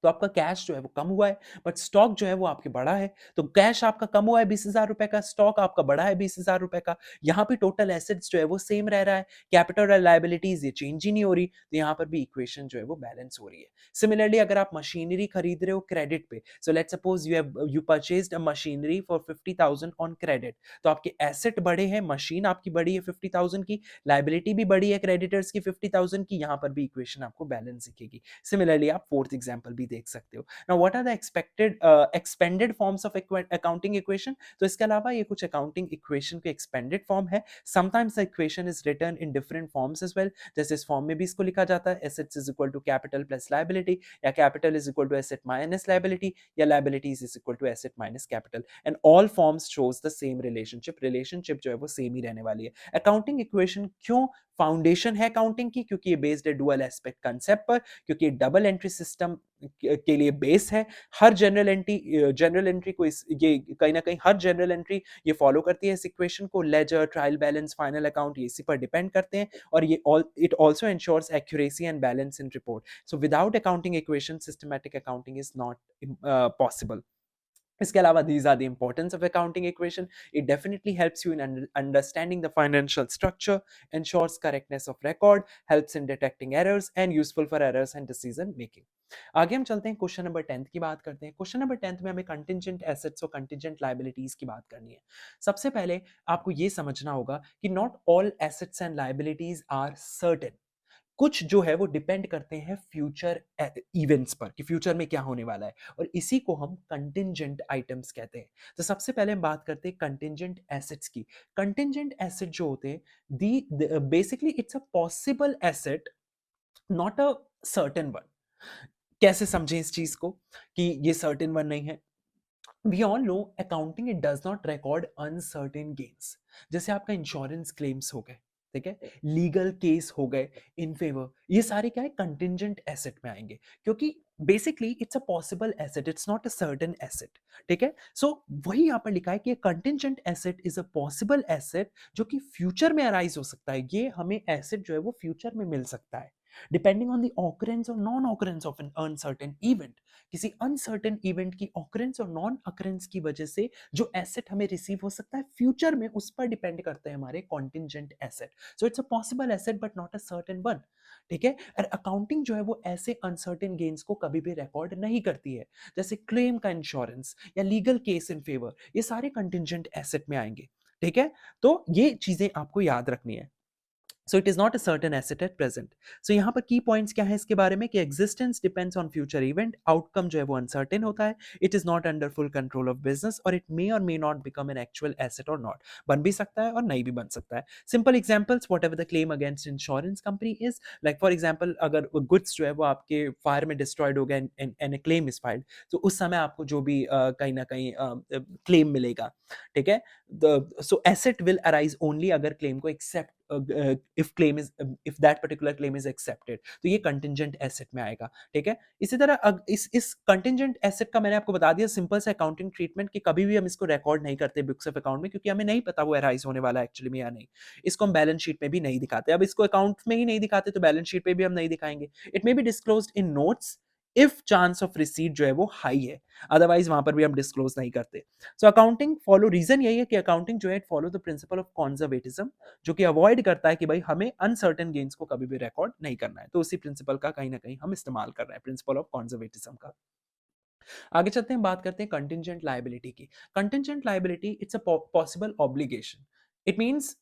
तो आपका कैश जो है वो कम हुआ है, बट स्टॉक जो है वो आपके बढ़ा है। तो कैश आपका कम हुआ है 20,000 रुपए का, स्टॉक आपका बढ़ा है 20,000 रुपए का। यहाँ पे टोटल एसेट्स जो है वो सेम रह रहा है, कैपिटल और लायबिलिटीज ये चेंज ही नहीं हो रही, तो यहाँ पर भी इक्वेशन जो है वो बैलेंस हो रही है। सिमिलरली अगर आप मशीनरी खरीद रहे हो क्रेडिट पे, so let's suppose you purchased a machinery for 50,000 on credit, तो आपके एसेट बढ़े हैं, मशीन आपकी बढ़ी है 50,000 की, लायबिलिटी भी बढ़ी है क्रेडिटर्स की 50,000 की, यहाँ पर भी इक्वेशन आपको बैलेंस दिखेगी। सिमिलरली आप फोर्थ एग्जांपल भी देख सकते हो। Now what are the expanded forms of accounting equation? तो इसके अलावा ये कुछ अकाउंटिंग इक्वेशन के एक्सपेंडेड फॉर्म है। Sometimes the equation is written in different forms as well, जैसे इस फॉर्म में भी इसको लिखा जाता है, assets is equal to capital plus liability, या capital is equal to asset minus liability, या liabilities is equal to asset minus capital, and all forms shows the same relationship जो है वो सेम ही रहने वाली है। अकाउंटिंग इक्वेशन क्यों foundation है अकाउंटिंग की? क्योंकि ये बेस्ड है डुअल एस्पेक्ट कंसेप्ट पर, क्योंकि डबल एंट्री सिस्टम के लिए बेस है। हर जनरल एंट्री को ये कहीं ना कहीं हर जनरल एंट्री ये फॉलो करती है इस इक्वेशन को। Ledger, trial balance, final account ये इसी पर डिपेंड करते हैं, और ये it also ensures accuracy and balance in report. So without accounting equation systematic accounting is not possible. इसके अलावा these are the importance of accounting equation. It definitely helps you in understanding the financial structure, ensures correctness of record, helps in detecting errors, and useful for errors and decision making. आगे हम चलते हैं, question number 10 की बात करते हैं। Question number 10 में हमें कंटिजेंट एसेट्स और कंटिजेंट लायबिलिटीज की बात करनी है। सबसे पहले आपको ये समझना होगा कि not all assets and liabilities are certain. कुछ जो है वो डिपेंड करते हैं फ्यूचर इवेंट्स पर, कि फ्यूचर में क्या होने वाला है, और इसी को हम कंटिंजेंट आइटम्स कहते हैं। तो सबसे पहले हम बात करते हैं कंटिंजेंट एसेट्स की। कंटिंजेंट एसेट जो होते हैं, the basically it's a possible asset, not a certain one. कैसे समझें इस चीज को कि ये सर्टेन वन नहीं है? We all know accounting it does not record uncertain gains. जैसे आपका इंश्योरेंस क्लेम्स हो गए, ठीक है, लीगल केस हो गए इन फेवर, ये सारे क्या है, कंटिंजेंट एसेट में आएंगे, क्योंकि basically it's a possible asset, it's not a certain asset. ठीक है, सो वही यहाँ पर लिखा है कि contingent asset is a possible asset जो कि फ्यूचर में अराइज हो सकता है। ये हमें एसेट जो है वो फ्यूचर में मिल सकता है, डिपेंडिंग ऑन द ऑकरेंस और non occurrence of an uncertain event. किसी अनसर्टेन इवेंट की ऑकरेंस और नॉन ऑकरेंस की वजह से जो एसेट हमें रिसीव हो सकता है फ्यूचर में, उस पर डिपेंड करते हैं हमारे contingent asset. So it's a possible asset but not a certain one. ठीक है, और अकाउंटिंग जो है वो ऐसे अनसर्टेन गेन्स को कभी भी रिकॉर्ड नहीं करती है, जैसे क्लेम का इंश्योरेंस या लीगल केस इन फेवर, ये सारे कंटिजेंट एसेट में आएंगे। ठीक है, तो ये चीजें आपको याद रखनी है। So it is not a certain asset at present. सो यहाँ पर की पॉइंट्स क्या है इसके बारे में, कि existence depends on future event, outcome जो है वो अनसर्टेन होता है, it is not under full control of business, और इट मे और may not become an actual asset और नॉट। बन भी सकता है और नहीं भी बन सकता है। Simple examples, what ever the claim against insurance company is, like for example अगर गुड्स जो है वो आपके फायर में डिस्ट्रॉयड हो गए and A claim is filed, तो उस समय आपको जो भी कहीं ना कहीं क्लेम मिलेगा। ठीक है, so asset will arise only अगर claim को accept if that particular claim is accepted, तो ये contingent asset में आएगा। ठीक है, इसी तरह इस contingent asset का मैंने आपको बता दिया सिंपल सा अकाउंटिंग ट्रीटमेंट, कि कभी भी हम इसको रिकॉर्ड नहीं करते बुक्स ऑफ अकाउंट में, क्योंकि हमें नहीं पता वो अराइज होने वाला है एक्चुअली में या नहीं। इसको हम बैलेंस शीट में भी नहीं दिखाते। अब इसको अकाउंट में ही नहीं दिखाते तो बैलेंस शीट पे भी हम नहीं दिखाएंगे। It may be disclosed in notes if chance of receipt जो है वो हाई है, अदरवाइज वहां पर भी हम डिस्क्लोज नहीं करते। सो अकाउंटिंग फॉलो, रीजन यही है कि अकाउंटिंग जो है फॉलो द प्रिंसिपल ऑफ कॉन्जर्वेटिज्म, जो कि अवॉइड करता है कि भाई हमें अनसर्टेन गेन्स को कभी भी रिकॉर्ड नहीं करना है। तो उसी प्रिंसिपल का कहीं ना कहीं हम इस्तेमाल कर रहे हैं, प्रिंसिपल ऑफ कॉन्जर्वेटिज्म का। आगे चलते हैं, बात करते हैं कंटिजेंट लायबिलिटी की। Contingent liability it's a possible obligation. It means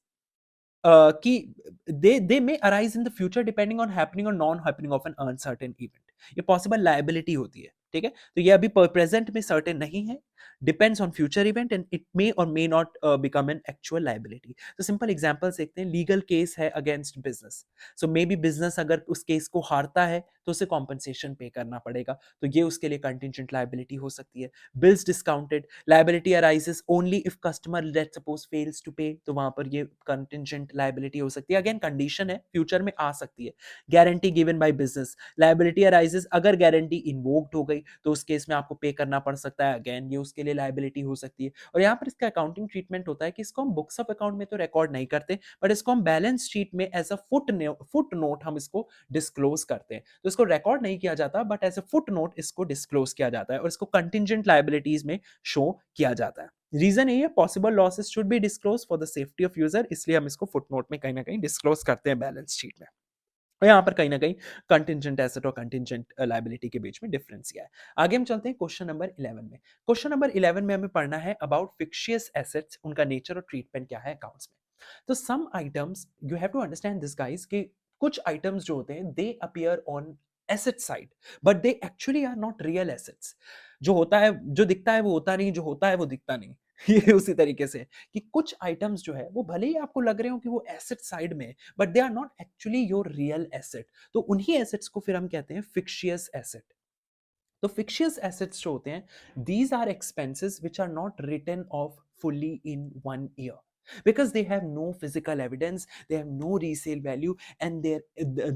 कि they may arise in the future depending on happening or non happening of an uncertain event. ये पॉसिबल लायबिलिटी होती है। ठीक है, तो ये अभी प्रेजेंट में सर्टेन नहीं है, depends on future event and it may or may not become an actual liability. तो सिंपल एग्जांपल्स देखते हैं. लीगल केस है against business, so may be business अगर उस केस को हारता है तो उसे कॉम्पनसेशन पे करना पड़ेगा, तो ये उसके लिए कंटिंजेंट लाइबिलिटी हो सकती है. Bills discounted, liability arises only if customer let suppose fails to pay, तो वहां पर ये कंटिंजेंट लाइबिलिटी हो सकती है. अगेन कंडीशन है, फ्यूचर में आ सकती है. Guarantee given by business, liability arises अगर गारंटी इन्वोक्ड हो गई तो उस केस में आपको पे करना पड़ सकता है. अगेन ये उसके लिए लाइबिलिटी हो सकती है. और यहाँ पर इसका अकाउंटिंग ट्रीटमेंट होता है कि इसको हम बुक्स ऑफ अकाउंट में तो रिकॉर्ड नहीं करते, बट इसको हम बैलेंस शीट में एज अ फुट नोट हम इसको डिस्क्लोज करते हैं. तो इसको रिकॉर्ड नहीं किया जाता, but as a footnote इसको डिस्क्लोज किया जाता है और इसको कंटिंजेंट लाइबिलिटीज में शो किया जाता है. रीजन यही है, possible losses should be disclose for the safety of user, इसलिए हम इसको फुट नोट में कहीं ना कहीं डिस्क्लोज करते हैं बैलेंस शीट में. और यहाँ पर कहीं ना कहीं कंटिंजेंट एसेट और कंटिंजेंट लाइबिलिटी के बीच में डिफरेंस क्या है. आगे हम चलते हैं क्वेश्चन नंबर 11 में. क्वेश्चन नंबर 11 में हमें पढ़ना है अबाउट फिक्शियस एसेट्स, उनका नेचर और ट्रीटमेंट क्या है अकाउंट्स में. तो some items you have to understand this guys कि कुछ आइटम्स जो होते हैं they appear on asset side but they actually are not real assets. जो होता है, जो दिखता है वो होता नहीं, जो होता है वो दिखता नहीं. ये उसी तरीके से कि कुछ आइटम्स जो है वो भले ही आपको लग रहे हो कि वो एसेट साइड में, but they are not actually your real asset. तो उन्हीं एसेट्स को फिर हम कहते हैं फिक्शियस एसेट. तो फिक्शियस एसेट्स जो होते हैं, these are expenses which are not written off fully in 1 year because they have no physical evidence, they have no resale value, and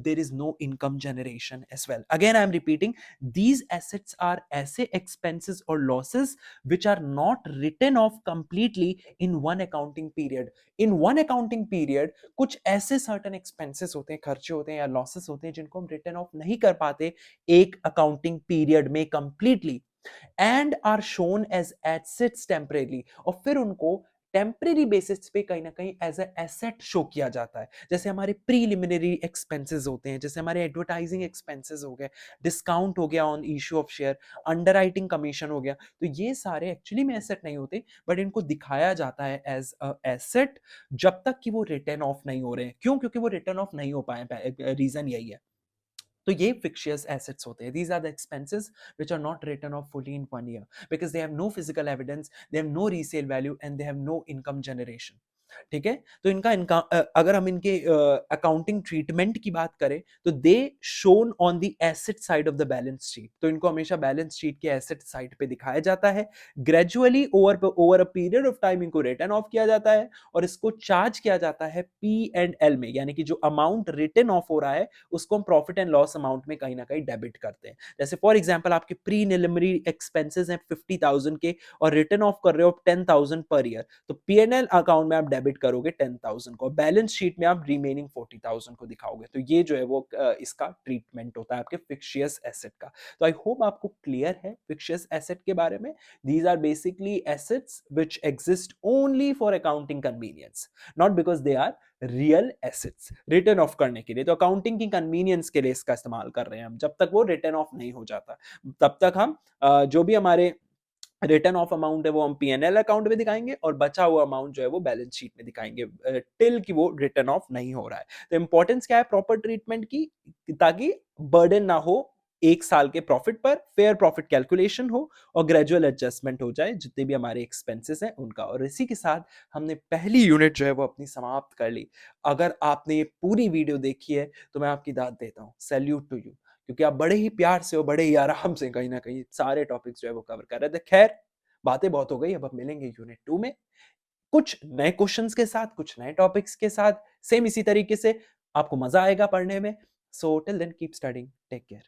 there is no income generation as well. Again I am repeating, these assets are ऐसे expenses or losses which are not written off completely in one accounting period. In one accounting period कुछ ऐसे certain expenses होते हैं, खर्चे होते हैं या losses होते हैं जिनको हम written off नहीं कर पाते एक accounting period में completely and are shown as assets temporary, और फिर उनको टेम्परेरी बेसिस पे कहीं ना कहीं एज एसेट शो किया जाता है. जैसे हमारे प्रीलिमिनरी एक्सपेंसेस होते हैं, जैसे हमारे एडवर्टाइजिंग एक्सपेंसेस हो गए, डिस्काउंट हो गया on issue of share, underwriting commission हो गया. तो ये सारे एक्चुअली में एसेट नहीं होते, बट इनको दिखाया जाता है एज अ एसेट जब तक कि वो रिटर्न ऑफ नहीं हो रहे हैं. क्यों? क्योंकि वो रिटर्न ऑफ नहीं हो पाए, रीजन यही है. तो ये फिक्शियस एसेट्स होते हैं. These are the expenses which are not written off fully in 1 year because they have no physical evidence, they have no resale value and they have no income generation. ठीक है. तो इनका अगर हम इनके accounting treatment की बात करें तो they shown on the asset side of the balance sheet. तो इनको हमेशा बैलेंस शीट के एसेट साइड पे दिखाया जाता है. Gradually over a period of time इनको रिटर्न ऑफ किया जाता है और इसको चार्ज किया जाता है पी एंड एल में, यानी कि जो अमाउंट रिटर्न ऑफ हो रहा है उसको हम प्रॉफिट एंड लॉस अमाउंट में कहीं ना कहीं डेबिट करते हैं. जैसे फॉर एग्जांपल आपके प्री निलिमिनरी एक्सपेंसेस हैं 50,000 के और रिटर्न ऑफ कर रहे हो 10,000 पर ईयर, तो पीएनएल अकाउंट में आप डेबिट करोगे 10,000 को, बैलेंस शीट में आप रिमेनिंग 40,000 को दिखाओगे. तो ये जो है वो इसका ट्रीटमेंट होता है आपके फिक्शियस एसेट का. तो आई होप आपको क्लियर है फिक्शियस एसेट के बारे में. These are basically assets which exist only for accounting convenience, not because they are real assets. Written off करने के लिए, तो अकाउंटिंग की कन्वीनियंस के लिए इसका इस्तेमाल कर रहे हैं हम. जब तक वो रिटर्न ऑफ नहीं हो जाता तब तक हम जो भी हमारे रिटर्न ऑफ अमाउंट है वो हम पीएनएल अकाउंट में दिखाएंगे और बचा हुआ अमाउंट जो है वो बैलेंस शीट में दिखाएंगे टिल कि वो रिटर्न ऑफ नहीं हो रहा है. तो इंपॉर्टेंस क्या है प्रॉपर ट्रीटमेंट की, ताकि बर्डन ना हो एक साल के प्रॉफिट पर, फेयर प्रॉफिट कैलकुलेशन हो और ग्रेजुअल एडजस्टमेंट हो जाए जितने भी हमारे एक्सपेंसेस हैं उनका. और इसी के साथ हमने पहली यूनिट जो है वो अपनी समाप्त कर ली. अगर आपने ये पूरी वीडियो देखी है तो मैं आपकी दाद देता हूँ, सैल्यूट टू यू, क्योंकि आप बड़े ही प्यार से और बड़े ही आराम से कहीं ना कहीं सारे टॉपिक्स जो है वो कवर कर रहे थे. खैर बातें बहुत हो गई, अब मिलेंगे यूनिट 2 में कुछ नए क्वेश्चंस के साथ, कुछ नए टॉपिक्स के साथ, सेम इसी तरीके से. आपको मजा आएगा पढ़ने में. So till then keep studying, take care.